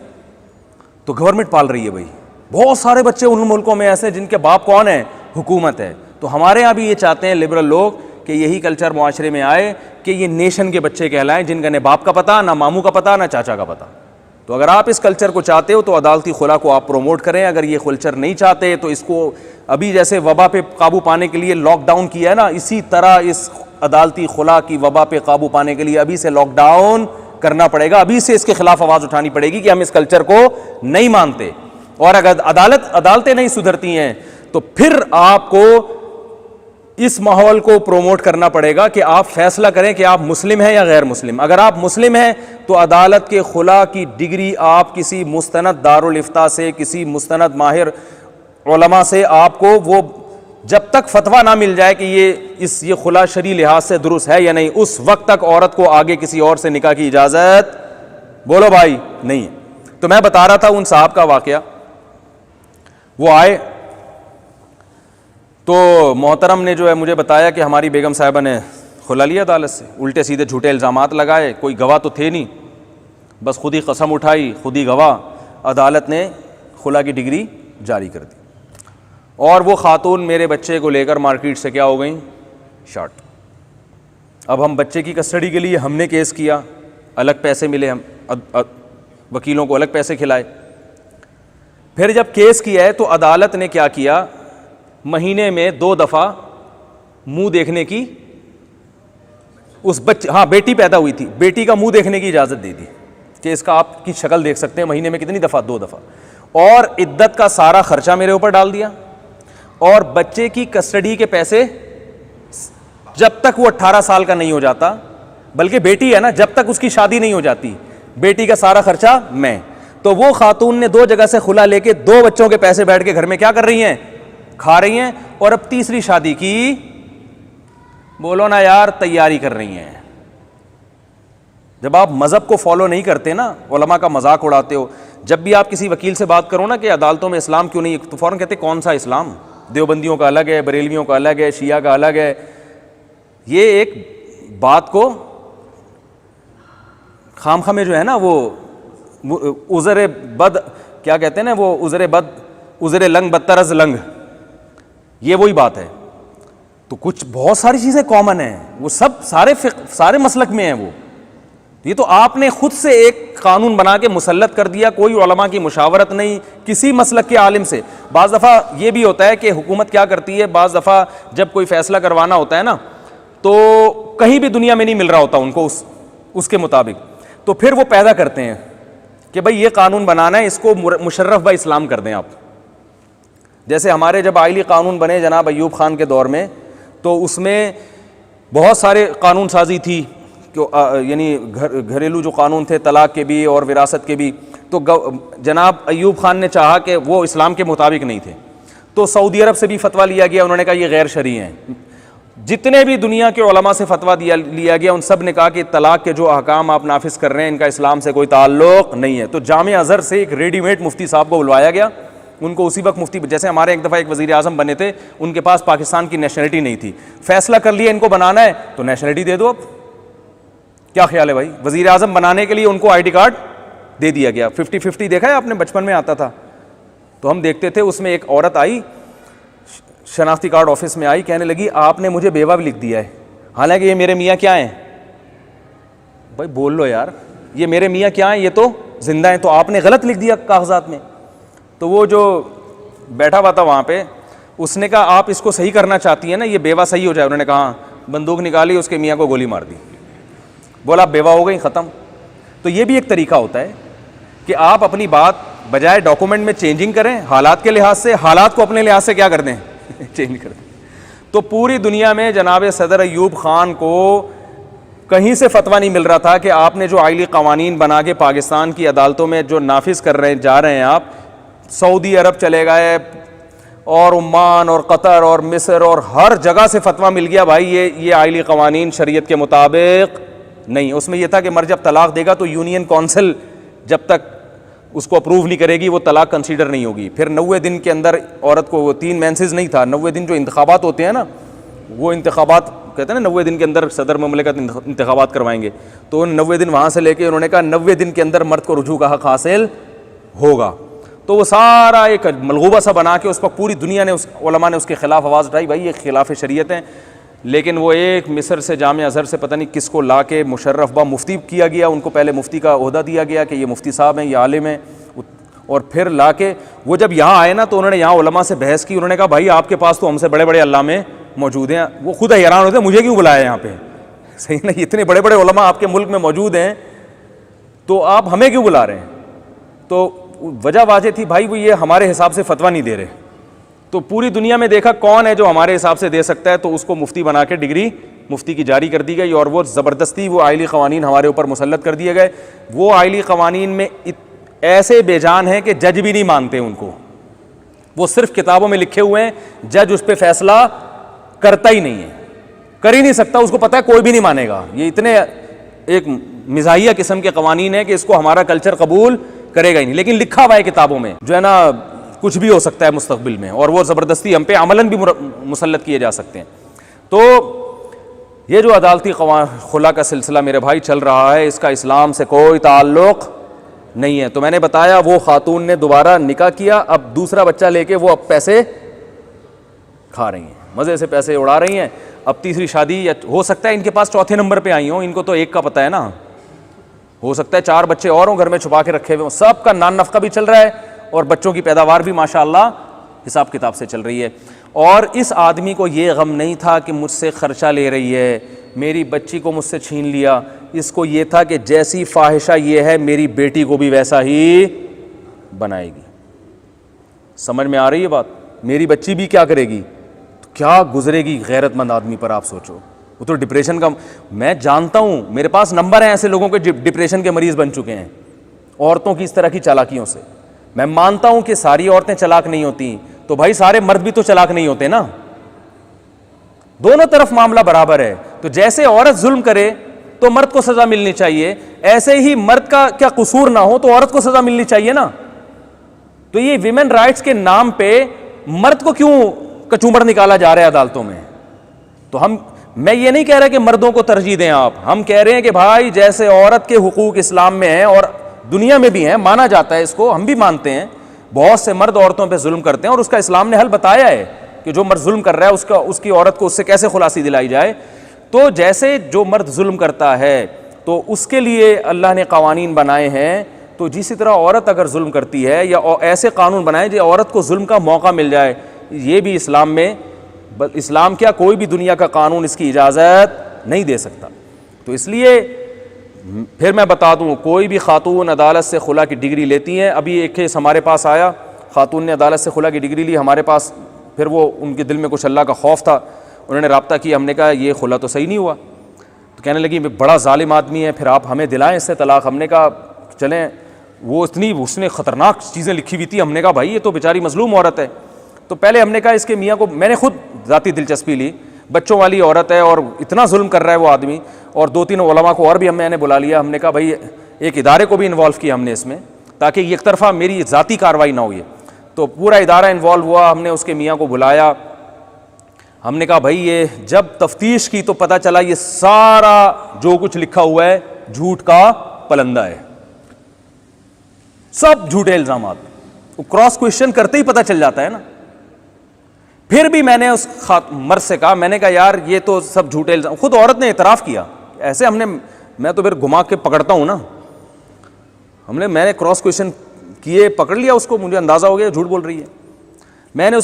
تو گورنمنٹ پال رہی ہے بھائی. بہت سارے بچے ان ملکوں میں ایسے جن کے باپ کون ہیں؟ حکومت ہے. تو ہمارے یہاں بھی یہ چاہتے ہیں لبرل لوگ کہ یہی کلچر معاشرے میں آئے کہ یہ نیشن کے بچے کہلائیں, جن کا نہ باپ کا پتہ, نہ ماموں کا پتہ, نہ چاچا کا پتہ. تو اگر آپ اس کلچر کو چاہتے ہو تو عدالتی خلا کو آپ پروموٹ کریں. اگر یہ کلچر نہیں چاہتے تو اس کو ابھی جیسے وبا پہ قابو پانے کے لیے لاک ڈاؤن کیا ہے نا, اسی طرح اس عدالتی خلا کی وبا پہ قابو پانے کے لیے ابھی سے لاک ڈاؤن کرنا پڑے گا, ابھی سے اس کے خلاف آواز اٹھانی پڑے گی کہ ہم اس کلچر کو نہیں مانتے. اور اگر عدالتیں نہیں سدھرتی ہیں تو پھر آپ کو اس ماحول کو پروموٹ کرنا پڑے گا کہ آپ فیصلہ کریں کہ آپ مسلم ہیں یا غیر مسلم. اگر آپ مسلم ہیں تو عدالت کے خلا کی ڈگری آپ کسی مستند دارالافتاء سے, کسی مستند ماہر علماء سے آپ کو وہ جب تک فتویٰ نہ مل جائے کہ یہ خلا شرعی لحاظ سے درست ہے یا نہیں, اس وقت تک عورت کو آگے کسی اور سے نکاح کی اجازت, بولو بھائی, نہیں. تو میں بتا رہا تھا ان صاحب کا واقعہ. وہ آئے تو محترم نے جو ہے مجھے بتایا کہ ہماری بیگم صاحبہ نے خلا لیا عدالت سے, الٹے سیدھے جھوٹے الزامات لگائے, کوئی گواہ تو تھے نہیں, بس خود ہی قسم اٹھائی, خود ہی گواہ. عدالت نے خلا کی ڈگری جاری کر دی. اور وہ خاتون میرے بچے کو لے کر مارکیٹ سے کیا ہو گئیں؟ شارٹ. اب ہم بچے کی کسٹڈی کے لیے ہم نے کیس کیا, الگ پیسے ملے, ہم وکیلوں کو الگ پیسے کھلائے. پھر جب کیس کیا ہے تو عدالت نے کیا کیا, مہینے میں 2 دفعہ منہ دیکھنے کی اس بچے, ہاں بیٹی پیدا ہوئی تھی, بیٹی کا منہ دیکھنے کی اجازت دے دی کہ اس کا آپ کی شکل دیکھ سکتے ہیں. مہینے میں کتنی دفعہ؟ 2 دفعہ. اور عدت کا سارا خرچہ میرے اوپر ڈال دیا, اور بچے کی کسٹڈی کے پیسے جب تک وہ 18 سال کا نہیں ہو جاتا, بلکہ بیٹی ہے نا, جب تک اس کی شادی نہیں ہو جاتی, بیٹی کا سارا خرچہ میں. تو وہ خاتون نے 2 جگہ سے خلا لے کے 2 بچوں کے پیسے بیٹھ کے گھر میں کیا کر رہی ہیں؟ کھا رہی ہیں. اور اب تیسری شادی کی, بولو نا یار, تیاری کر رہی ہیں. جب آپ مذہب کو فالو نہیں کرتے نا, علماء کا مذاق اڑاتے ہو, جب بھی آپ کسی وکیل سے بات کرو نا کہ عدالتوں میں اسلام کیوں نہیں, تو فوراً کہتے کون سا اسلام؟ دیوبندیوں کا الگ ہے, بریلویوں کا الگ ہے, شیعہ کا الگ ہے. یہ ایک بات کو خامخواہ میں جو ہے نا وہ عذر بد کیا کہتے ہیں نا, وہ عذر بد, عذر لنگ بدتر از لنگ, یہ وہی بات ہے. تو کچھ بہت ساری چیزیں کامن ہیں, وہ سب سارے مسلک میں ہیں. وہ یہ تو آپ نے خود سے ایک قانون بنا کے مسلط کر دیا, کوئی علماء کی مشاورت نہیں, کسی مسلک کے عالم سے. بعض دفعہ یہ بھی ہوتا ہے کہ حکومت کیا کرتی ہے, بعض دفعہ جب کوئی فیصلہ کروانا ہوتا ہے نا تو کہیں بھی دنیا میں نہیں مل رہا ہوتا ان کو اس کے مطابق, تو پھر وہ پیدا کرتے ہیں کہ بھئی یہ قانون بنانا ہے, اس کو مشرف با اسلام کر دیں آپ. جیسے ہمارے جب آئلی قانون بنے جناب ایوب خان کے دور میں, تو اس میں بہت سارے قانون سازی تھی, یعنی گھریلو جو قانون تھے, طلاق کے بھی اور وراثت کے بھی. تو جناب ایوب خان نے چاہا کہ وہ اسلام کے مطابق نہیں تھے, تو سعودی عرب سے بھی فتویٰ لیا گیا, انہوں نے کہا یہ غیر شرعی ہیں. جتنے بھی دنیا کے علماء سے فتویٰ لیا گیا, ان سب نے کہا کہ طلاق کے جو احکام آپ نافذ کر رہے ہیں ان کا اسلام سے کوئی تعلق نہیں ہے. تو جامعہ ازہر سے ایک ریڈی میڈ مفتی صاحب کو بلوایا گیا. ان کو اسی وقت مفتی, جیسے ہمارے ایک دفعہ ایک وزیر اعظم بنے تھے, ان کے پاس پاکستان کی نیشنلٹی نہیں تھی, فیصلہ کر لیا ان کو بنانا ہے تو نیشنلٹی دے دو. اب کیا خیال ہے بھائی؟ وزیر اعظم بنانے کے لیے ان کو آئی ڈی کارڈ دے دیا گیا. 50-50 دیکھا ہے آپ نے, بچپن میں آتا تھا تو ہم دیکھتے تھے. اس میں ایک عورت آئی, شناختی کارڈ آفس میں آئی, کہنے لگی آپ نے مجھے بیوہ بھی لکھ دیا ہے, حالانکہ یہ میرے میاں کیا ہیں. بھائی بول لو یار, یہ میرے میاں کیا ہیں, یہ تو زندہ ہیں, تو آپ نے غلط لکھ دیا کاغذات میں. تو وہ جو بیٹھا ہوا تھا وہاں پہ, اس نے کہا آپ اس کو صحیح کرنا چاہتی ہیں نا, یہ بیوہ صحیح ہو جائے. انہوں نے کہا ہاں. بندوق نکالی, اس کے میاں کو گولی مار دی, بولا بیوہ ہو گئی, ختم. تو یہ بھی ایک طریقہ ہوتا ہے کہ آپ اپنی بات بجائے ڈاکومنٹ میں چینجنگ کریں حالات کے لحاظ سے، حالات کو اپنے لحاظ سے کیا کر دیں چینج کر دیں. تو پوری دنیا میں جناب صدر ایوب خان کو کہیں سے فتویٰ نہیں مل رہا تھا کہ آپ نے جو آئلی قوانین بنا کے پاکستان کی عدالتوں میں جو نافذ کر رہے جا رہے ہیں، آپ سعودی عرب چلے گئے اور عمان اور قطر اور مصر اور ہر جگہ سے فتویٰ مل گیا بھائی یہ آئلی قوانین شریعت کے مطابق نہیں. اس میں یہ تھا کہ مرد جب طلاق دے گا تو یونین کونسل جب تک اس کو اپروو نہیں کرے گی وہ طلاق کنسیڈر نہیں ہوگی. پھر 90 دن کے اندر عورت کو، وہ 3 مینسز نہیں تھا، 90 دن جو انتخابات ہوتے ہیں نا، وہ انتخابات کہتے ہیں نا 90 دن کے اندر صدر مملکت انتخابات کروائیں گے، تو 90 دن وہاں سے لے کے انہوں نے کہا 90 دن کے اندر مرد کو رجوع کا حق حاصل ہوگا. تو وہ سارا ایک ملغوبہ سا بنا کے اس پر پوری دنیا نے، علماء نے اس کے خلاف آواز اٹھائی، بھائی یہ خلاف شریعت ہیں. لیکن وہ ایک مصر سے جامعہ ازہر سے پتہ نہیں کس کو لا کے مشرف با مفتی کیا گیا، ان کو پہلے مفتی کا عہدہ دیا گیا کہ یہ مفتی صاحب ہیں، یہ عالم ہیں، اور پھر لا کے وہ جب یہاں آئے نا تو انہوں نے یہاں علماء سے بحث کی. انہوں نے کہا بھائی آپ کے پاس تو ہم سے بڑے بڑے علامے موجود ہیں. وہ خود حیران ہوتے ہیں مجھے کیوں بلایا یہاں پہ، صحیح نا، اتنے بڑے بڑے علماء آپ کے ملک میں موجود ہیں تو آپ ہمیں کیوں بلا رہے ہیں. تو وجہ واضح تھی بھائی وہ یہ ہمارے حساب سے فتویٰ نہیں دے رہے. تو پوری دنیا میں دیکھا کون ہے جو ہمارے حساب سے دے سکتا ہے، تو اس کو مفتی بنا کے ڈگری مفتی کی جاری کر دی گئی، اور وہ زبردستی وہ آئلی قوانین ہمارے اوپر مسلط کر دیے گئے. وہ آئلی قوانین میں ایسے بے جان ہیں کہ جج بھی نہیں مانتے ان کو، وہ صرف کتابوں میں لکھے ہوئے ہیں، جج اس پہ فیصلہ کرتا ہی نہیں ہے، کر ہی نہیں سکتا، اس کو پتہ ہے کوئی بھی نہیں مانے گا. یہ اتنے ایک مزاحیہ قسم کے قوانین ہیں کہ اس کو ہمارا کلچر قبول کرے گا ہی نہیں. لیکن لکھا ہوا ہے کتابوں میں جو ہے نا کچھ بھی ہو سکتا ہے مستقبل میں، اور وہ زبردستی ہم پہ عملاً بھی مسلط کیے جا سکتے ہیں. تو یہ جو عدالتی خلا کا سلسلہ میرے بھائی چل رہا ہے، اس کا اسلام سے کوئی تعلق نہیں ہے. تو میں نے بتایا وہ خاتون نے دوبارہ نکاح کیا، اب دوسرا بچہ لے کے وہ اب پیسے کھا رہی ہیں، مزے سے پیسے اڑا رہی ہیں. اب تیسری شادی، یا ہو سکتا ہے ان کے پاس چوتھے نمبر پہ آئی ہوں، ان کو تو ایک کا پتہ ہے نا، ہو سکتا ہے 4 بچے اور ہوں گھر میں چھپا کے رکھے ہوئے ہوں. سب کا نان نفقہ بھی چل رہا ہے اور بچوں کی پیداوار بھی ماشاءاللہ حساب کتاب سے چل رہی ہے. اور اس آدمی کو یہ غم نہیں تھا کہ مجھ سے خرچہ لے رہی ہے، میری بچی کو مجھ سے چھین لیا. اس کو یہ تھا کہ جیسی فاحشہ یہ ہے میری بیٹی کو بھی ویسا ہی بنائے گی. سمجھ میں آ رہی ہے بات؟ میری بچی بھی کیا کرے گی، تو کیا گزرے گی غیرت مند آدمی پر. آپ سوچو، وہ تو ڈپریشن کا، میں جانتا ہوں میرے پاس نمبر ہیں ایسے لوگوں کے ڈپریشن کے مریض بن چکے ہیں عورتوں کی اس طرح کی چالاکیوں سے. میں مانتا ہوں کہ ساری عورتیں چلاک نہیں ہوتی، تو بھائی سارے مرد بھی تو چلاک نہیں ہوتے نا، دونوں طرف معاملہ برابر ہے. تو جیسے عورت ظلم کرے تو مرد کو سزا ملنی چاہیے، ایسے ہی مرد کا کیا قصور نہ ہو تو عورت کو سزا ملنی چاہیے نا. تو یہ ویمن رائٹس کے نام پہ مرد کو کیوں کچومر نکالا جا رہا ہے عدالتوں میں؟ تو میں یہ نہیں کہہ رہا کہ مردوں کو ترجیح دیں آپ، ہم کہہ رہے ہیں کہ بھائی جیسے عورت کے حقوق اسلام میں ہیں اور دنیا میں بھی ہیں، مانا جاتا ہے، اس کو ہم بھی مانتے ہیں. بہت سے مرد عورتوں پہ ظلم کرتے ہیں اور اس کا اسلام نے حل بتایا ہے کہ جو مرد ظلم کر رہا ہے اس کی عورت کو اس سے کیسے خلاصی دلائی جائے. تو جیسے جو مرد ظلم کرتا ہے تو اس کے لیے اللہ نے قوانین بنائے ہیں، تو اسی طرح عورت اگر ظلم کرتی ہے یا ایسے قانون بنائے جو عورت کو ظلم کا موقع مل جائے، یہ بھی اسلام میں، اسلام کیا کوئی بھی دنیا کا قانون اس کی اجازت نہیں دے سکتا. تو اس لیے پھر میں بتا دوں، کوئی بھی خاتون عدالت سے خلا کی ڈگری لیتی ہیں. ابھی ایک کیس ہمارے پاس آیا، خاتون نے عدالت سے خلا کی ڈگری لی ہمارے پاس، پھر وہ ان کے دل میں کچھ اللہ کا خوف تھا، انہوں نے رابطہ کیا، ہم نے کہا یہ خلا تو صحیح نہیں ہوا. تو کہنے لگی بڑا ظالم آدمی ہے، پھر آپ ہمیں دلائیں اس سے طلاق. ہم نے کہا چلیں، وہ اس نے خطرناک چیزیں لکھی ہوئی تھی. ہم نے کہا بھائی یہ تو بیچاری مظلوم عورت ہے. تو پہلے ہم نے کہا اس کے میاں کو، میں نے خود ذاتی دلچسپی لی، بچوں والی عورت ہے اور اتنا ظلم کر رہا ہے وہ آدمی، اور 2-3 علماء کو اور بھی میں نے بلا لیا. ہم نے کہا بھائی ایک ادارے کو بھی انوالو کیا ہم نے اس میں، تاکہ ایک طرفہ میری ذاتی کارروائی نہ ہو. یہ تو پورا ادارہ انوالو ہوا، ہم نے اس کے میاں کو بلایا. ہم نے کہا بھائی یہ جب تفتیش کی تو پتہ چلا یہ سارا جو کچھ لکھا ہوا ہے جھوٹ کا پلندہ ہے، سب جھوٹے الزامات. کراس کوشچن کرتے ہی پتہ چل جاتا ہے نا. پھر بھی میں نے اس مرد سے کہا، میں نے کہا یار یہ تو سب جھوٹے الزام، خود عورت نے اعتراف کیا ایسے. میں تو پھر گھما کے پکڑتا ہوں نا، میں نے کراس کوشچن کیے، پکڑ لیا اس کو، مجھے اندازہ ہو گیا جھوٹ بول رہی ہے. میں نے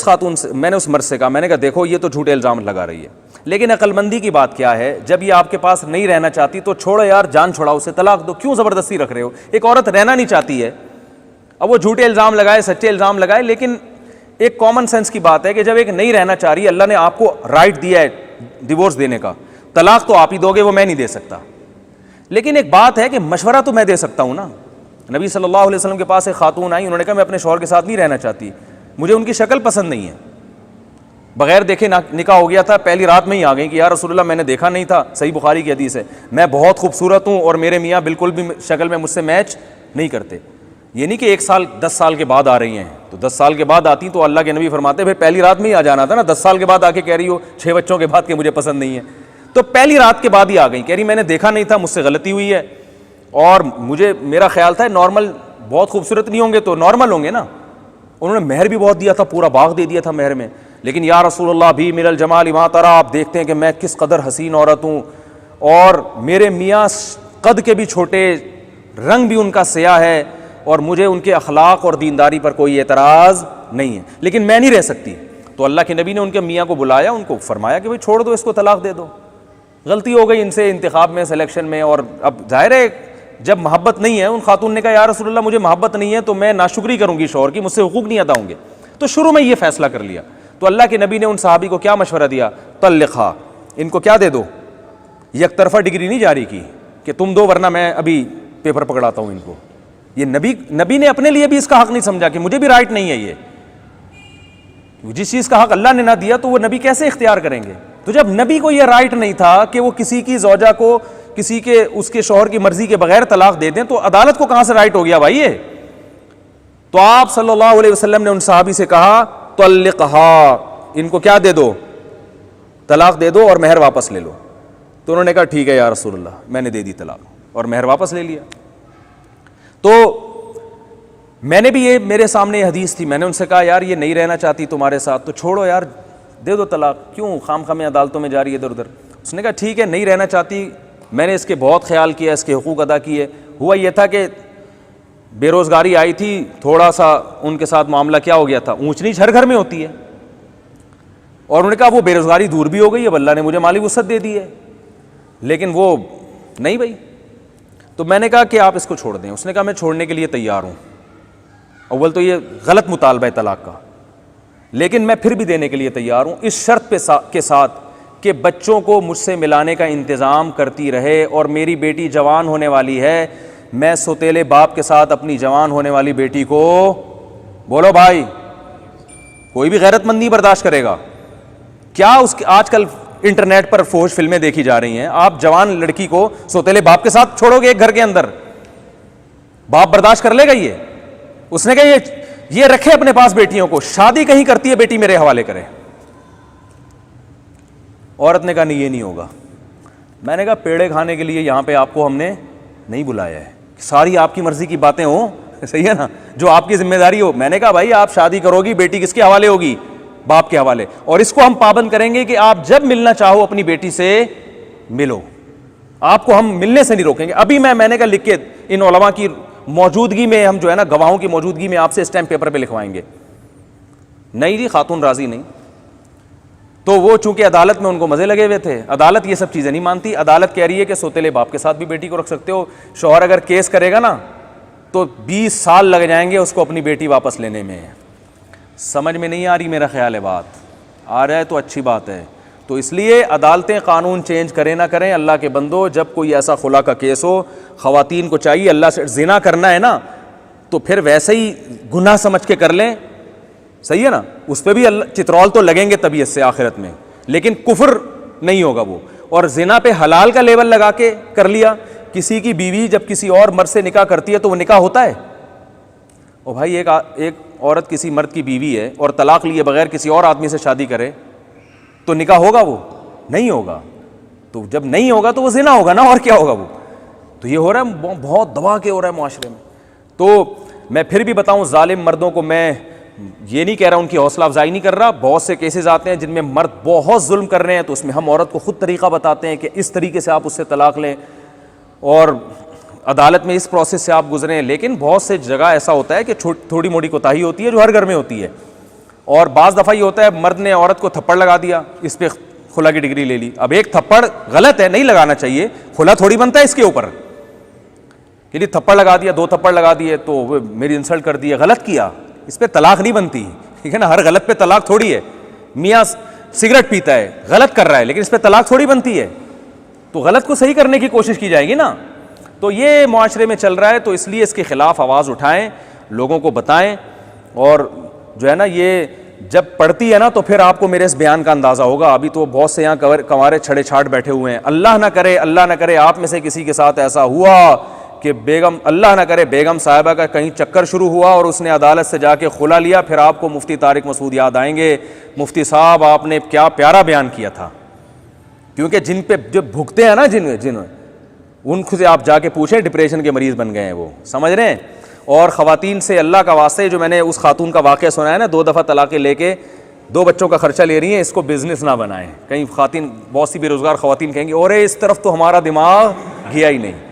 اس مرد سے کہا، میں نے کہا دیکھو یہ تو جھوٹے الزام لگا رہی ہے، لیکن عقل مندی کی بات کیا ہے، جب یہ آپ کے پاس نہیں رہنا چاہتی تو چھوڑو یار، جان چھوڑاؤ، اسے طلاق دو، کیوں زبردستی رکھ رہے ہو؟ ایک عورت رہنا نہیں چاہتی ہے اب وہ جھوٹے الزام لگائے, سچے الزام لگائے, لیکن ایک کامن سینس کی بات ہے کہ جب ایک نہیں رہنا چاہ رہی, اللہ نے آپ کو رائٹ دیا ہے ڈیورس دینے کا, طلاق تو آپ ہی دو گے, وہ میں نہیں دے سکتا, لیکن ایک بات ہے کہ مشورہ تو میں دے سکتا ہوں نا. نبی صلی اللہ علیہ وسلم کے پاس ایک خاتون آئی, انہوں نے کہا میں اپنے شوہر کے ساتھ نہیں رہنا چاہتی, مجھے ان کی شکل پسند نہیں ہے, بغیر دیکھے نکاح ہو گیا تھا, پہلی رات میں ہی آ گئی کہ یا رسول اللہ میں نے دیکھا نہیں تھا, صحیح بخاری کی حدیث ہے, میں بہت خوبصورت ہوں اور میرے میاں بالکل بھی شکل میں مجھ سے میچ نہیں کرتے. یہ نہیں کہ 1 سال 10 سال کے بعد آ رہی ہیں, تو 10 سال کے بعد آتی تو اللہ کے نبی فرماتے پھر پہلی رات میں ہی آ جانا تھا نا, 10 سال کے بعد آ کے کہہ رہی ہو 6 بچوں کے بعد کہ مجھے پسند نہیں ہے, تو پہلی رات کے بعد ہی آ گئی, کہہ رہی میں نے دیکھا نہیں تھا, مجھ سے غلطی ہوئی ہے, اور میرا خیال تھا نارمل, بہت خوبصورت نہیں ہوں گے تو نارمل ہوں گے نا. انہوں نے مہر بھی بہت دیا تھا, پورا باغ دے دیا تھا مہر میں, لیکن یا رسول اللہ بھی من الجمال ما ترى, آپ دیکھتے ہیں کہ میں کس قدر حسین عورت ہوں, اور میرے میاں قد کے بھی چھوٹے, رنگ بھی ان کا سیاہ ہے, اور مجھے ان کے اخلاق اور دینداری پر کوئی اعتراض نہیں ہے, لیکن میں نہیں رہ سکتی. تو اللہ کے نبی نے ان کے میاں کو بلایا, ان کو فرمایا کہ بھائی چھوڑ دو اس کو, طلاق دے دو, غلطی ہو گئی ان سے انتخاب میں, سلیکشن میں, اور اب ظاہر ہے جب محبت نہیں ہے, ان خاتون نے کہا یا رسول اللہ مجھے محبت نہیں ہے تو میں ناشکری کروں گی شوہر کی, مجھ سے حقوق نہیں ادا ہوں گے, تو شروع میں یہ فیصلہ کر لیا. تو اللہ کے نبی نے ان صحابی کو کیا مشورہ دیا, طلقھا, ان کو کیا دے دو, یک طرفہ ڈگری نہیں جاری کی کہ تم دو ورنہ میں ابھی پیپر پکڑاتا ہوں ان کو. یہ نبی نے اپنے لیے بھی اس کا حق نہیں سمجھا کہ مجھے بھی رائٹ نہیں ہے, یہ جس چیز کا حق اللہ نے نہ دیا تو وہ نبی کیسے اختیار کریں گے. تو جب نبی کو یہ رائٹ نہیں تھا کہ وہ کسی کی زوجہ کو کسی کے اس کے شوہر کی مرضی کے بغیر طلاق دے دیں, تو عدالت کو کہاں سے رائٹ ہو گیا بھائی یہ. تو آپ صلی اللہ علیہ وسلم نے ان صحابی سے کہا طلقھا, ان کو کیا دے دو, طلاق دے دو اور مہر واپس لے لو. تو انہوں نے کہا ٹھیک ہے یا رسول اللہ, میں نے دے دی طلاق اور مہر واپس لے لیا. تو میں نے بھی یہ میرے سامنے یہ حدیث تھی, میں نے ان سے کہا یار یہ نہیں رہنا چاہتی تمہارے ساتھ تو چھوڑو یار, دے دو طلاق, کیوں خام خام عدالتوں میں جا رہی ہے ادھر ادھر. اس نے کہا ٹھیک ہے نہیں رہنا چاہتی, میں نے اس کے بہت خیال کیا, اس کے حقوق ادا کیے. ہوا یہ تھا کہ بے روزگاری آئی تھی, تھوڑا سا ان کے ساتھ معاملہ کیا ہو گیا تھا, اونچ نیچ ہر گھر میں ہوتی ہے, اور انہوں نے کہا وہ بے روزگاری دور بھی ہو گئی ہے, اللہ نے مجھے مالی وسعت دے دی ہے, لیکن وہ نہیں بھائی. تو میں نے کہا کہ آپ اس کو چھوڑ دیں. اس نے کہا میں چھوڑنے کے لیے تیار ہوں, اول تو یہ غلط مطالبہ ہے طلاق کا, لیکن میں پھر بھی دینے کے لیے تیار ہوں اس شرط کے ساتھ کہ بچوں کو مجھ سے ملانے کا انتظام کرتی رہے, اور میری بیٹی جوان ہونے والی ہے, میں سوتیلے باپ کے ساتھ اپنی جوان ہونے والی بیٹی کو, بولو بھائی کوئی بھی غیرت مند نہیں برداشت کرے گا. کیا اس کے آج کل انٹرنیٹ پر فحش فلمیں دیکھی جا رہی ہیں, آپ جوان لڑکی کو سوتیلے باپ کے ساتھ چھوڑو گے ایک گھر کے اندر, باپ برداشت کر لے گا یہ؟ اس نے کہا یہ رکھے اپنے پاس بیٹیوں کو, شادی کہیں کرتی ہے بیٹی میرے حوالے کرے. عورت نے کہا نہیں یہ نہیں ہوگا. میں نے کہا پیڑے کھانے کے لیے یہاں پہ آپ کو ہم نے نہیں بلایا ہے, ساری آپ کی مرضی کی باتیں ہوں, صحیح ہے نا, جو آپ کی ذمہ داری ہو. میں نے کہا بھائی آپ شادی کرو گی, بیٹی کس کے حوالے ہوگی, باپ کے حوالے, اور اس کو ہم پابند کریں گے کہ آپ جب ملنا چاہو اپنی بیٹی سے ملو, آپ کو ہم ملنے سے نہیں روکیں گے. ابھی میں نے کہا لکھ کے ان علماء کی موجودگی میں, ہم جو ہے نا گواہوں کی موجودگی میں آپ سے اسٹیمپ پیپر پہ لکھوائیں گے. نہیں جی خاتون راضی نہیں. تو وہ چونکہ عدالت میں ان کو مزے لگے ہوئے تھے, عدالت یہ سب چیزیں نہیں مانتی. عدالت کہہ رہی ہے کہ سوتیلے باپ کے ساتھ بھی بیٹی کو رکھ سکتے ہو, شوہر اگر کیس کرے گا نا تو 20 سال لگ جائیں گے اس کو اپنی بیٹی واپس لینے میں. سمجھ میں نہیں آ رہی میرا خیال ہے, بات آ رہا ہے تو اچھی بات ہے. تو اس لیے عدالتیں قانون چینج کریں نہ کریں, اللہ کے بندو جب کوئی ایسا خلا کا کیس ہو, خواتین کو چاہیے اللہ سے زنا کرنا ہے نا تو پھر ویسے ہی گناہ سمجھ کے کر لیں, صحیح ہے نا, اس پہ بھی چترول تو لگیں گے طبیعت سے آخرت میں, لیکن کفر نہیں ہوگا وہ. اور زنا پہ حلال کا لیول لگا کے کر لیا. کسی کی بیوی جب کسی اور مرد سے نکاح کرتی ہے تو وہ نکاح ہوتا ہے؟ او بھائی ایک عورت کسی مرد کی بیوی ہے اور طلاق لیے بغیر کسی اور آدمی سے شادی کرے تو نکاح ہوگا؟ وہ نہیں ہوگا. تو جب نہیں ہوگا تو وہ زنا ہوگا نا, اور کیا ہوگا وہ. تو یہ ہو رہا ہے, بہت دبا کے ہو رہا ہے معاشرے میں. تو میں پھر بھی بتاؤں, ظالم مردوں کو میں یہ نہیں کہہ رہا ان کی حوصلہ افزائی نہیں کر رہا. بہت سے کیسز آتے ہیں جن میں مرد بہت ظلم کر رہے ہیں, تو اس میں ہم عورت کو خود طریقہ بتاتے ہیں کہ اس طریقے سے آپ اس سے طلاق لیں اور عدالت میں اس پروسیس سے آپ گزریں. لیکن بہت سے جگہ ایسا ہوتا ہے کہ تھوڑی موٹی کوتاہی ہوتی ہے جو ہر گھر میں ہوتی ہے, اور بعض دفعہ یہ ہوتا ہے مرد نے عورت کو تھپڑ لگا دیا, اس پہ خلا کی ڈگری لے لی. اب ایک تھپڑ غلط ہے, نہیں لگانا چاہیے, خلا تھوڑی بنتا ہے اس کے اوپر. کہ تھپڑ لگا دیا, 2 تھپڑ لگا دیے تو میری انسلٹ کر دی, غلط کیا, اس پہ طلاق نہیں بنتی, ٹھیک ہے نا, ہر غلط پہ طلاق تھوڑی ہے. میاں سگریٹ پیتا ہے, غلط کر رہا ہے, لیکن اس پہ طلاق تھوڑی بنتی ہے, تو غلط کو صحیح کرنے کی کوشش کی جائے گی نا. تو یہ معاشرے میں چل رہا ہے, تو اس لیے اس کے خلاف آواز اٹھائیں, لوگوں کو بتائیں, اور جو ہے نا یہ جب پڑھتی ہے نا تو پھر آپ کو میرے اس بیان کا اندازہ ہوگا. ابھی تو بہت سے یہاں کنوارے چھڑے چھاٹ بیٹھے ہوئے ہیں, اللہ نہ کرے آپ میں سے کسی کے ساتھ ایسا ہوا کہ اللہ نہ کرے بیگم صاحبہ کا کہیں چکر شروع ہوا اور اس نے عدالت سے جا کے خلا لیا, پھر آپ کو مفتی طارق مسعود یاد آئیں گے, مفتی صاحب آپ نے کیا پیارا بیان کیا تھا. کیونکہ جن پہ جو بھگتے ہیں نا, جن ان سے آپ جا کے پوچھیں, ڈپریشن کے مریض بن گئے ہیں وہ, سمجھ رہے ہیں. اور خواتین سے اللہ کا واسطے, جو میں نے اس خاتون کا واقعہ سنا ہے نا, 2 دفعہ طلاقیں لے کے 2 بچوں کا خرچہ لے رہی ہیں, اس کو بزنس نہ بنائیں. کہیں خواتین, بہت سی بے روزگار خواتین کہیں گی اور اس طرف تو ہمارا دماغ گیا ہی نہیں,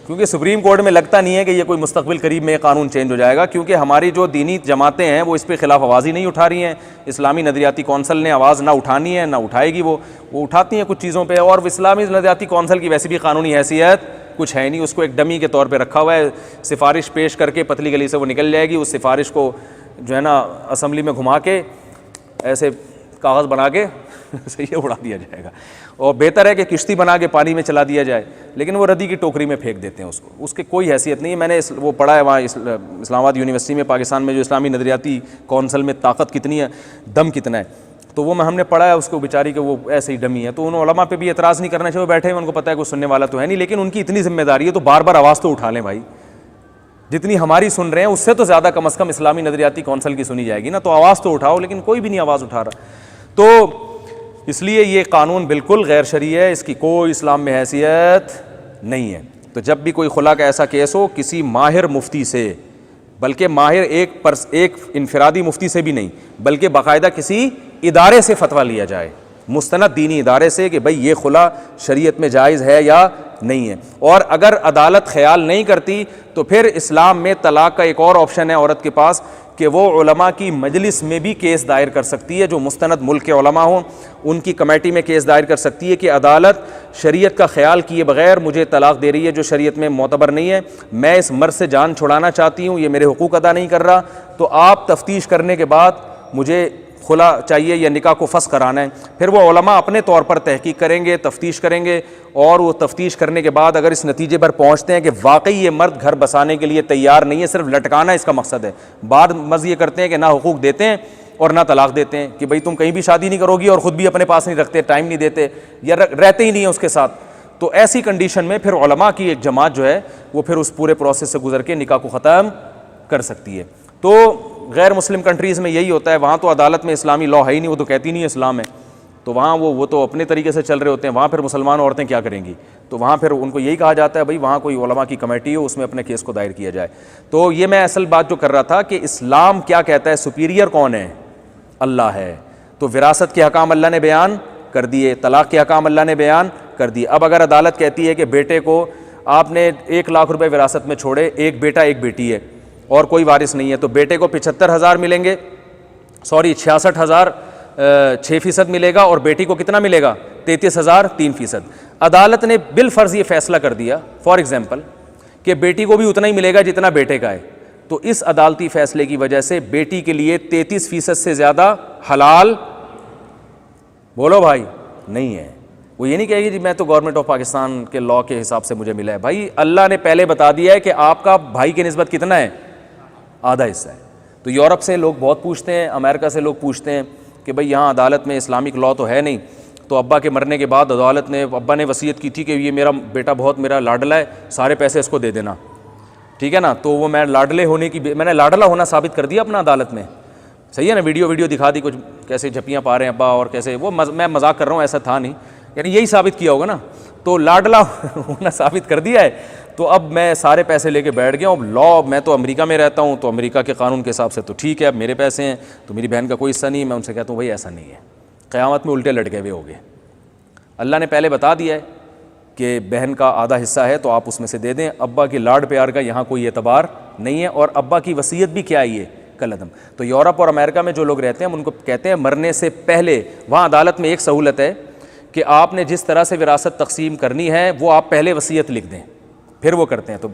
کیونکہ سپریم کورٹ میں لگتا نہیں ہے کہ یہ کوئی مستقبل قریب میں قانون چینج ہو جائے گا, کیونکہ ہماری جو دینی جماعتیں ہیں وہ اس پہ خلاف آواز ہی نہیں اٹھا رہی ہیں. اسلامی نظریاتی کونسل نے آواز نہ اٹھانی ہے, نہ اٹھائے گی, وہ اٹھاتی ہیں کچھ چیزوں پہ. اور اسلامی نظریاتی کونسل کی ویسے بھی قانونی حیثیت کچھ ہے نہیں, اس کو ایک ڈمی کے طور پہ رکھا ہوا ہے, سفارش پیش کر کے پتلی گلی سے وہ نکل جائے گی, اس سفارش کو جو ہے نا اسمبلی میں گھما کے ایسے کاغذ بنا کے صحیح اڑا دیا جائے گا. اور بہتر ہے کہ کشتی بنا کے پانی میں چلا دیا جائے, لیکن وہ ردی کی ٹوکری میں پھینک دیتے ہیں اس کو, اس کی کوئی حیثیت نہیں ہے. میں نے وہ پڑھا ہے وہاں اسلام آباد یونیورسٹی میں, پاکستان میں جو اسلامی نظریاتی کونسل میں طاقت کتنی ہے, دم کتنا ہے, تو وہ ہم نے پڑھا ہے اس کو بیچاری کہ وہ ایسے ہی ڈمی ہے. تو ان علماء پہ بھی اعتراض نہیں کرنا چاہیے, وہ بیٹھے ہیں, ان کو پتہ ہے کوئی سننے والا تو ہے نہیں, لیکن ان کی اتنی ذمہ داری ہے تو بار بار آواز تو اٹھا لیں بھائی. جتنی ہماری سن رہے ہیں اس سے تو زیادہ کم از کم اسلامی نظریاتی کونسل کی سنی جائے گی نا, تو آواز تو اٹھاؤ, لیکن کوئی بھی نہیں آواز اٹھا رہا. تو اس لیے یہ قانون بالکل غیر شرعی ہے, اس کی کوئی اسلام میں حیثیت نہیں ہے. تو جب بھی کوئی خلا کا ایسا کیس ہو, کسی ماہر مفتی سے, بلکہ ماہر ایک انفرادی مفتی سے بھی نہیں, بلکہ باقاعدہ کسی ادارے سے فتویٰ لیا جائے, مستند دینی ادارے سے, کہ بھئی یہ خلا شریعت میں جائز ہے یا نہیں ہے. اور اگر عدالت خیال نہیں کرتی تو پھر اسلام میں طلاق کا ایک اور آپشن ہے عورت کے پاس, کہ وہ علماء کی مجلس میں بھی کیس دائر کر سکتی ہے, جو مستند ملک کے علماء ہوں ان کی کمیٹی میں کیس دائر کر سکتی ہے کہ عدالت شریعت کا خیال کیے بغیر مجھے طلاق دے رہی ہے جو شریعت میں معتبر نہیں ہے, میں اس مرد سے جان چھڑانا چاہتی ہوں, یہ میرے حقوق ادا نہیں کر رہا, تو آپ تفتیش کرنے کے بعد مجھے خلا چاہیے یا نکاح کو فسخ کرانا ہے. پھر وہ علماء اپنے طور پر تحقیق کریں گے, تفتیش کریں گے, اور وہ تفتیش کرنے کے بعد اگر اس نتیجے پر پہنچتے ہیں کہ واقعی یہ مرد گھر بسانے کے لیے تیار نہیں ہے, صرف لٹکانا اس کا مقصد ہے, بعد مز یہ کرتے ہیں کہ نہ حقوق دیتے ہیں اور نہ طلاق دیتے ہیں, کہ بھئی تم کہیں بھی شادی نہیں کرو گی اور خود بھی اپنے پاس نہیں رکھتے, ٹائم نہیں دیتے یا رہتے ہی نہیں ہیں اس کے ساتھ, تو ایسی کنڈیشن میں پھر علماء کی ایک جماعت جو ہے وہ پھر اس پورے پروسیس سے گزر کے نکاح کو ختم کر سکتی ہے. تو غیر مسلم کنٹریز میں یہی ہوتا ہے, وہاں تو عدالت میں اسلامی لاء ہے ہی نہیں, وہ تو کہتی نہیں اسلام ہے, تو وہاں وہ تو اپنے طریقے سے چل رہے ہوتے ہیں. وہاں پھر مسلمان عورتیں کیا کریں گی, تو وہاں پھر ان کو یہی کہا جاتا ہے بھئی وہاں کوئی علماء کی کمیٹی ہو, اس میں اپنے کیس کو دائر کیا جائے. تو یہ میں اصل بات جو کر رہا تھا کہ اسلام کیا کہتا ہے, سپیریئر کون ہے, اللہ ہے. تو وراثت کے حکام اللہ نے بیان کر دیے, طلاق کے حکام اللہ نے بیان کر دیے. اب اگر عدالت کہتی ہے کہ بیٹے کو آپ نے 1 لاکھ روپے وراثت میں چھوڑے, ایک بیٹا ایک بیٹی ہے اور کوئی وارث نہیں ہے, تو بیٹے کو 75,000 ملیں گے, 66,000 6% ملے گا, اور بیٹی کو کتنا ملے گا, 33,000 3%. عدالت نے بالفرض یہ فیصلہ کر دیا فار ایگزامپل کہ بیٹی کو بھی اتنا ہی ملے گا جتنا بیٹے کا ہے, تو اس عدالتی فیصلے کی وجہ سے بیٹی کے لیے 33% سے زیادہ حلال, بولو بھائی, نہیں ہے. وہ یہ نہیں کہے گی جی میں تو گورنمنٹ آف پاکستان کے لاء کے حساب سے مجھے ملا ہے. بھائی اللہ نے پہلے بتا دیا ہے کہ آپ کا بھائی کی نسبت کتنا ہے, آدھا حصہ ہے. تو یورپ سے لوگ بہت پوچھتے ہیں, امریکہ سے لوگ پوچھتے ہیں کہ بھئی یہاں عدالت میں اسلامک لاء تو ہے نہیں, تو ابا کے مرنے کے بعد عدالت نے, ابا نے وصیت کی تھی کہ یہ میرا بیٹا بہت میرا لاڈلا ہے, سارے پیسے اس کو دے دینا, ٹھیک ہے نا, تو وہ میں لاڈلے ہونے کی, میں نے لاڈلا ہونا ثابت کر دیا اپنا عدالت میں, صحیح ہے نا, ویڈیو دکھا دی کچھ کیسے جھپیاں پا رہے ہیں ابا, اور کیسے وہ میں مذاق کر رہا ہوں, ایسا تھا نہیں, یعنی یہی ثابت کیا ہوگا نا, تو لاڈلا ہونا ثابت کر دیا ہے. تو اب میں سارے پیسے لے کے بیٹھ گیا ہوں, لاء میں تو امریکہ میں رہتا ہوں, تو امریکہ کے قانون کے حساب سے تو ٹھیک ہے, اب میرے پیسے ہیں تو میری بہن کا کوئی حصہ نہیں. میں ان سے کہتا ہوں بھائی ایسا نہیں ہے, قیامت میں الٹے لٹکے ہوئے ہوگے. اللہ نے پہلے بتا دیا ہے کہ بہن کا آدھا حصہ ہے تو آپ اس میں سے دے دیں, ابا کی لاڈ پیار کا یہاں کوئی اعتبار نہیں ہے, اور ابا کی وصیت بھی کیا ہے کل عدم. تو یورپ اور امریکہ میں جو لوگ رہتے ہیں ان کو کہتے ہیں مرنے سے پہلے, وہاں عدالت میں ایک سہولت ہے کہ آپ نے جس طرح سے وراثت تقسیم کرنی ہے وہ آپ پہلے وصیت لکھ دیں, پھر وہ کرتے ہیں. تو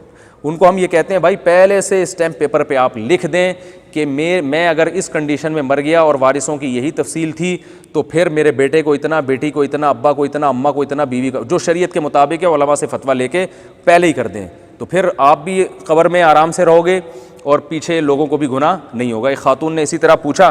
ان کو ہم یہ کہتے ہیں بھائی پہلے سے اسٹیمپ پیپر پہ آپ لکھ دیں کہ میں اگر اس کنڈیشن میں مر گیا اور وارثوں کی یہی تفصیل تھی تو پھر میرے بیٹے کو اتنا, بیٹی کو اتنا, ابا کو اتنا, اماں کو اتنا, بیوی کو, جو شریعت کے مطابق ہے علماء سے فتویٰ لے کے پہلے ہی کر دیں. تو پھر آپ بھی قبر میں آرام سے رہو گے اور پیچھے لوگوں کو بھی گناہ نہیں ہوگا. ایک خاتون نے اسی طرح پوچھا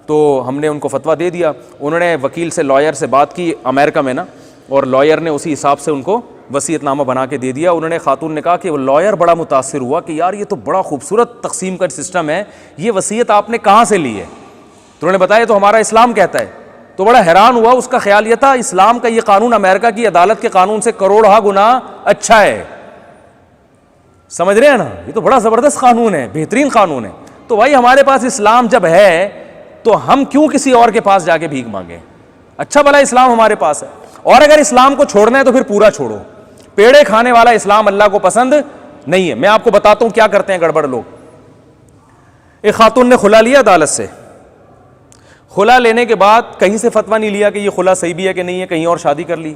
تو ہم نے ان کو فتویٰ دے دیا. انہوں نے وکیل سے, لائر سے بات کی امریکہ میں نا, اور لائر نے اسی حساب سے ان کو وصیت نامہ بنا کے دے دیا. انہوں نے, خاتون نے کہا کہ وہ لائر بڑا متاثر ہوا کہ یار یہ تو بڑا خوبصورت تقسیم کا سسٹم ہے, یہ وصیت آپ نے کہاں سے لی ہے؟ تو انہوں نے بتایا تو ہمارا اسلام کہتا ہے. تو بڑا حیران ہوا. اس کا خیال یہ تھا اسلام کا یہ قانون امریکہ کی عدالت کے قانون سے کروڑہ گنا اچھا ہے. سمجھ رہے ہیں نا, یہ تو بڑا زبردست قانون ہے, بہترین قانون ہے. تو بھائی ہمارے پاس اسلام جب ہے تو ہم کیوں کسی اور کے پاس جا کے بھیک مانگیں؟ اچھا بھلا اسلام ہمارے پاس ہے. اور اگر اسلام کو چھوڑنا ہے تو پھر پورا چھوڑو. پیڑے کھانے والا اسلام اللہ کو پسند نہیں ہے. میں آپ کو بتاتا ہوں کیا کرتے ہیں گڑبڑ لوگ. ایک خاتون نے خلا لیا عدالت سے. خلا لینے کے بعد کہیں سے فتویٰ نہیں لیا کہ یہ خلا صحیح بھی ہے کہ نہیں ہے, کہیں اور شادی کر لی.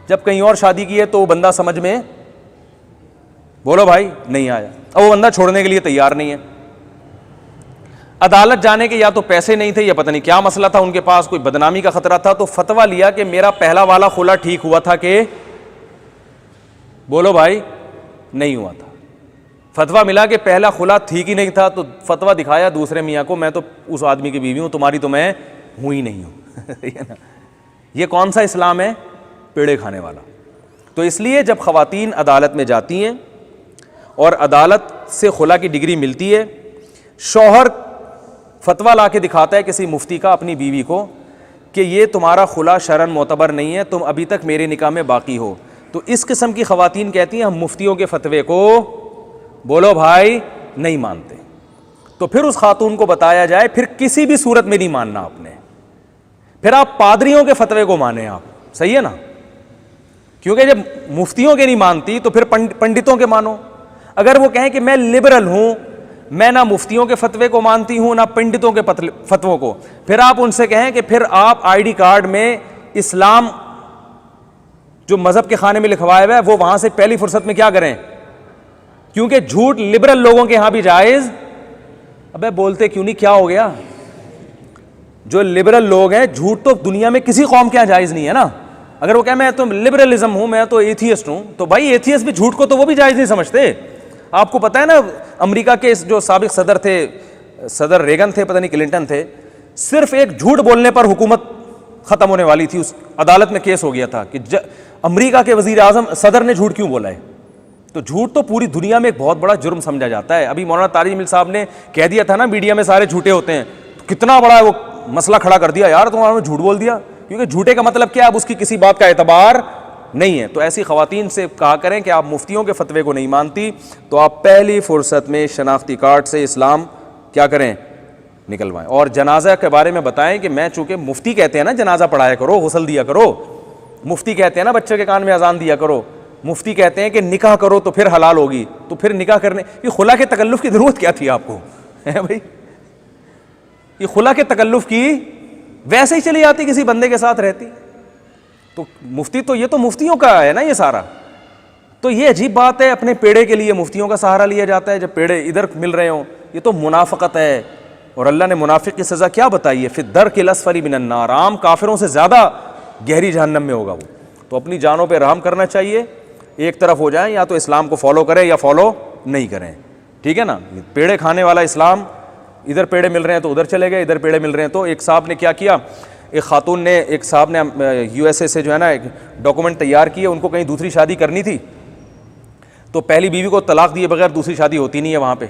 جب کہیں اور شادی کی ہے تو وہ بندہ سمجھ میں, بولو بھائی, نہیں آیا. اب وہ بندہ چھوڑنے کے لیے تیار نہیں ہے. عدالت جانے کے یا تو پیسے نہیں تھے یا پتہ نہیں کیا مسئلہ تھا ان کے پاس, کوئی بدنامی کا خطرہ تھا. تو فتویٰ لیا کہ میرا پہلا والا خلا ٹھیک ہوا تھا کہ, بولو بھائی, نہیں ہوا تھا. فتویٰ ملا کہ پہلا خلا ٹھیک ہی نہیں تھا. تو فتویٰ دکھایا دوسرے میاں کو, میں تو اس آدمی کی بیوی ہوں, تمہاری تو میں ہوں ہی نہیں ہوں. یہ کون سا اسلام ہے؟ پیڑے کھانے والا. تو اس لیے جب خواتین عدالت میں جاتی ہیں اور عدالت سے خلا کی ڈگری ملتی ہے, شوہر فتویٰ لا کے دکھاتا ہے کسی مفتی کا اپنی بیوی کو کہ یہ تمہارا خلا شرعاً معتبر نہیں ہے, تم ابھی تک میرے نکاح میں باقی ہو. تو اس قسم کی خواتین کہتی ہیں ہم مفتیوں کے فتوے کو, بولو بھائی, نہیں مانتے. تو پھر اس خاتون کو بتایا جائے پھر کسی بھی صورت میں نہیں ماننا آپ نے, پھر آپ پادریوں کے فتوے کو مانیں آپ, صحیح ہے نا. کیونکہ جب مفتیوں کے نہیں مانتی تو پھر پنڈتوں کے مانو. اگر وہ کہیں کہ میں لبرل ہوں, میں نہ مفتیوں کے فتوے کو مانتی ہوں نہ پنڈتوں کے فتووں کو, پھر آپ ان سے کہیں کہ پھر آپ آئی ڈی کارڈ میں اسلام جو مذہب کے خانے میں لکھوایا ہوا ہے وہ وہاں سے پہلی فرصت میں کیا کریں, کیونکہ جھوٹ لبرل لوگوں کے ہاں بھی جائز. ابے بولتے کیوں نہیں, کیا ہو گیا؟ جو لبرل لوگ ہیں, جھوٹ تو دنیا میں کسی قوم کے ہاں جائز نہیں ہے نا. اگر وہ کہ میں تو لبرلزم ہوں, میں تو ایتھیسٹ ہوں, تو بھائی ایتھیسٹ بھی جھوٹ کو تو وہ بھی جائز نہیں سمجھتے. آپ کو پتہ ہے نا امریکہ کے جو سابق صدر تھے, صدر ریگن تھے, پتہ نہیں کلنٹن تھے, صرف ایک جھوٹ بولنے پر حکومت ختم ہونے والی تھی. اس عدالت میں کیس ہو گیا تھا کہ امریکہ کے وزیر اعظم صدر نے جھوٹ کیوں بولا ہے. تو جھوٹ تو پوری دنیا میں ایک بہت بڑا جرم سمجھا جاتا ہے. ابھی مولانا طارق جمیل صاحب نے کہہ دیا تھا نا میڈیا میں سارے جھوٹے ہوتے ہیں, کتنا بڑا وہ مسئلہ کھڑا کر دیا, یار تمہارا جھوٹ بول دیا. کیونکہ جھوٹے کا مطلب کیا ہے, اب اس کی کسی بات کا اعتبار نہیں ہے. تو ایسی خواتین سے کہا کریں کہ آپ مفتیوں کے فتوے کو نہیں مانتی تو آپ پہلی فرصت میں شناختی کارڈ سے اسلام کیا کریں, نکلوائیں. اور جنازہ کے بارے میں بتائیں کہ میں چونکہ مفتی کہتے ہیں نا جنازہ پڑھایا کرو, غسل دیا کرو, مفتی کہتے ہیں نا بچے کے کان میں اذان دیا کرو, مفتی کہتے ہیں کہ نکاح کرو تو پھر حلال ہوگی, تو پھر نکاح کرنے یہ خلا کے تکلف کی ضرورت کیا تھی آپ کو, ہے بھائی؟ یہ خلا کے تکلف کی ویسے ہی چلی جاتی, کسی بندے کے ساتھ رہتی. تو مفتی تو یہ تو مفتیوں کا ہے نا یہ سارا. تو یہ عجیب بات ہے, اپنے پیڑے کے لیے مفتیوں کا سہارا لیا جاتا ہے جب پیڑے ادھر مل رہے ہوں. یہ تو منافقت ہے. اور اللہ نے منافق کی سزا کیا بتائی ہے, فی الدرک الاسفل من النار, عام کافروں سے زیادہ گہری جہنم میں ہوگا وہ. تو اپنی جانوں پہ رحم کرنا چاہیے, ایک طرف ہو جائیں, یا تو اسلام کو فالو کریں یا فالو نہیں کریں, ٹھیک ہے نا. پیڑے کھانے والا اسلام, ادھر پیڑے مل رہے ہیں تو ادھر چلے گئے, ادھر پیڑے مل رہے ہیں. تو ایک صاحب نے کیا کیا, ایک خاتون نے, ایک صاحب نے یو ایس اے سے جو ہے نا ایک ڈاکومنٹ تیار کیے, ان کو کہیں دوسری شادی کرنی تھی. تو پہلی بیوی کو طلاق دیے بغیر دوسری شادی ہوتی نہیں ہے وہاں پہ.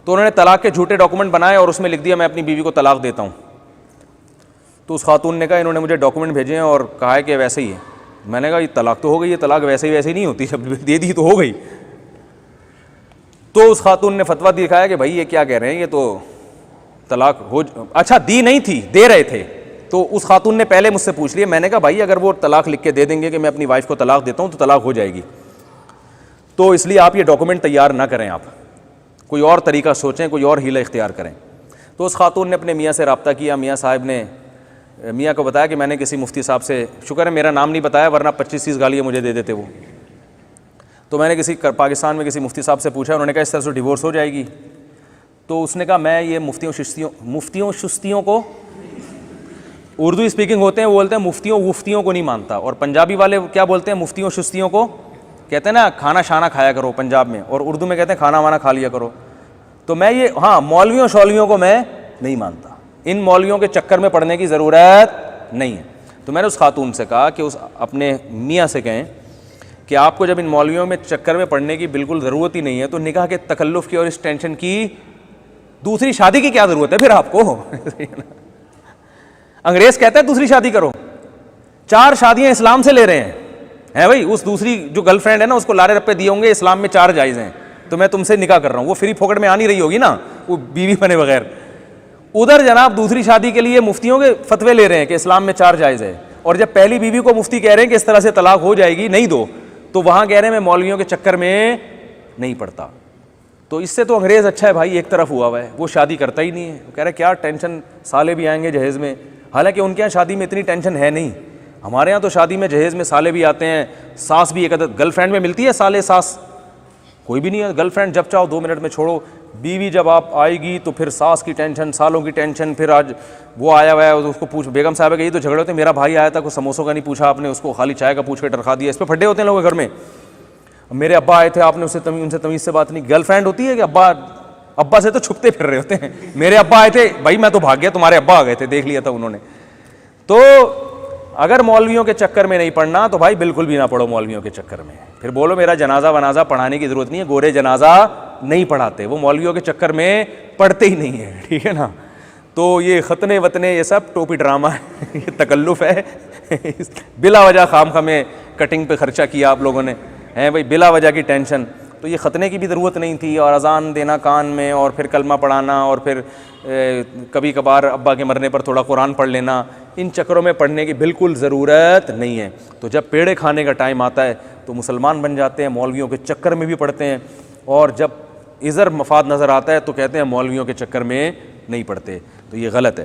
تو انہوں نے طلاق کے جھوٹے ڈاکومنٹ بنائے اور اس میں لکھ دیا میں اپنی بیوی کو طلاق دیتا ہوں. تو اس خاتون نے کہا انہوں نے مجھے ڈاکومنٹ بھیجے ہیں اور کہا ہے کہ ویسے ہی ہے. میں نے کہا یہ طلاق تو ہو گئی ہے, طلاق ویسے ہی نہیں ہوتی, جب دے دی تو ہو گئی. تو اس خاتون نے فتویٰ دکھایا کہ بھائی یہ کیا کہہ رہے ہیں, یہ تو طلاق ہو, اچھا دی نہیں تھی, دے رہے تھے. تو اس خاتون نے پہلے مجھ سے پوچھ لیا. میں نے کہا بھائی اگر وہ طلاق لکھ کے دے دیں گے کہ میں اپنی وائف کو طلاق دیتا ہوں تو طلاق ہو جائے گی, تو اس لیے آپ یہ ڈاکومنٹ تیار نہ کریں, آپ کوئی اور طریقہ سوچیں, کوئی اور ہیلہ اختیار کریں. تو اس خاتون نے اپنے میاں سے رابطہ کیا. میاں صاحب نے میاں کو بتایا کہ میں نے کسی مفتی صاحب سے, شکر ہے میرا نام نہیں بتایا ورنہ 25-30 گالیاں مجھے دے دیتے وہ. تو میں نے کسی پاکستان میں کسی مفتی صاحب سے پوچھا, انہوں نے کہا اس طرح سے ڈیورس ہو جائے گی. تو اس نے کہا میں یہ مفتیوں شستیوں کو, اردو اسپیکنگ ہوتے ہیں وہ بولتے ہیں مفتیوں وفتیوں کو نہیں مانتا, اور پنجابی والے کیا بولتے ہیں مفتیوں شستیوں کو کہتے ہیں نا کھانا شانا کھایا کرو پنجاب میں, اور اردو میں کہتے ہیں کھانا وانا کھا لیا کرو. تو میں یہ ہاں مولویوں شولویوں کو میں نہیں مانتا, ان مولویوں کے چکر میں پڑنے کی ضرورت نہیں ہے. تو میں نے اس خاتون سے کہا کہ اس اپنے میاں سے کہیں کہ آپ کو جب ان مولویوں میں چکر میں پڑنے کی بالکل ضرورت ہی نہیں ہے تو نکاح کے تکلف کی اور اس ٹینشن کی دوسری شادی کی کیا ضرورت ہے پھر آپ کو. انگریز کہتا ہے دوسری شادی کرو, 4 شادیاں اسلام سے لے رہے ہیں بھائی, اس دوسری جو گرل فرینڈ ہے نا اس کو لارے رپے دیے ہوں گے, اسلام میں 4 جائز ہیں, تو میں تم سے نکاح کر رہا ہوں. وہ فری پھوکٹ میں آ نہیں رہی ہوگی نا, وہ بیوی بنے بغیر. ادھر جناب دوسری شادی کے لیے مفتیوں کے فتوے لے رہے ہیں کہ اسلام میں 4 جائز ہے, اور جب پہلی بیوی کو مفتی کہہ رہے ہیں کہ اس طرح سے طلاق ہو جائے گی نہیں دو, تو وہاں کہہ رہے ہیں میں مولویوں کے چکر میں نہیں پڑتا. تو اس سے تو انگریز اچھا ہے بھائی, ایک طرف ہوا ہے, وہ شادی کرتا ہی نہیں ہے. وہ کہہ رہے کیا ٹینشن, سالے بھی آئیں گے جہیز میں, حالانکہ ان کے یہاں شادی میں اتنی ٹینشن ہے نہیں. ہمارے یہاں تو شادی میں جہیز میں سالے بھی آتے ہیں, ساس بھی ایک عدد, گرل فرینڈ میں ملتی ہے سالے ساس کوئی بھی نہیں ہے. گرل فرینڈ جب چاہو 2 منٹ میں چھوڑو, بیوی جب آپ آئے گی تو پھر ساس کی ٹینشن, سالوں کی ٹینشن. پھر آج وہ آیا ہوا ہے اس کو پوچھ, بیگم صاحب کہ یہ تو جھگڑے ہوتے ہیں, میرا بھائی آیا تھا کوئی سموسوں کا نہیں پوچھا آپ نے, اس کو خالی چائے کا پوچھ کے ڈرخا دیا. اس پہ پھڈے ہوتے ہیں لوگوں کے گھر میں. میرے ابا آئے تھے, آپ نے ان سے تمیز سے بات نہیں. گرل فرینڈ ہوتی ہے کہ ابا سے تو چھپتے پھر رہے ہوتے ہیں. میرے ابا آئے تھے, بھائی میں تو بھاگ گیا, تمہارے ابا آ گئے تھے, دیکھ لیا تھا انہوں نے. تو اگر مولویوں کے چکر میں نہیں پڑنا تو بھائی بالکل بھی نہ پڑھو مولویوں کے چکر میں. پھر بولو میرا جنازہ ونازہ پڑھانے کی ضرورت نہیں ہے, گورے جنازہ نہیں پڑھاتے, وہ مولویوں کے چکر میں پڑھتے ہی نہیں ہیں, ٹھیک ہے نا. تو یہ ختنے وطنے یہ سب ٹوپی ڈرامہ ہے, یہ تکلف ہے. بلا وجہ خام خواہ میں کٹنگ پہ خرچہ کیا آپ لوگوں نے, ہیں بھائی بلا وجہ کی ٹینشن. تو یہ ختنے کی بھی ضرورت نہیں تھی, اور اذان دینا کان میں, اور پھر کلمہ پڑھانا, اور پھر کبھی کبھار ابا کے مرنے پر تھوڑا قرآن پڑھ لینا, ان چکروں میں پڑھنے کی بالکل ضرورت نہیں ہے. تو جب پیڑے کھانے کا ٹائم آتا ہے تو مسلمان بن جاتے ہیں, مولویوں کے چکر میں بھی پڑھتے ہیں, اور جب ادھر مفاد نظر آتا ہے تو کہتے ہیں مولویوں کے چکر میں نہیں پڑھتے. تو یہ غلط ہے.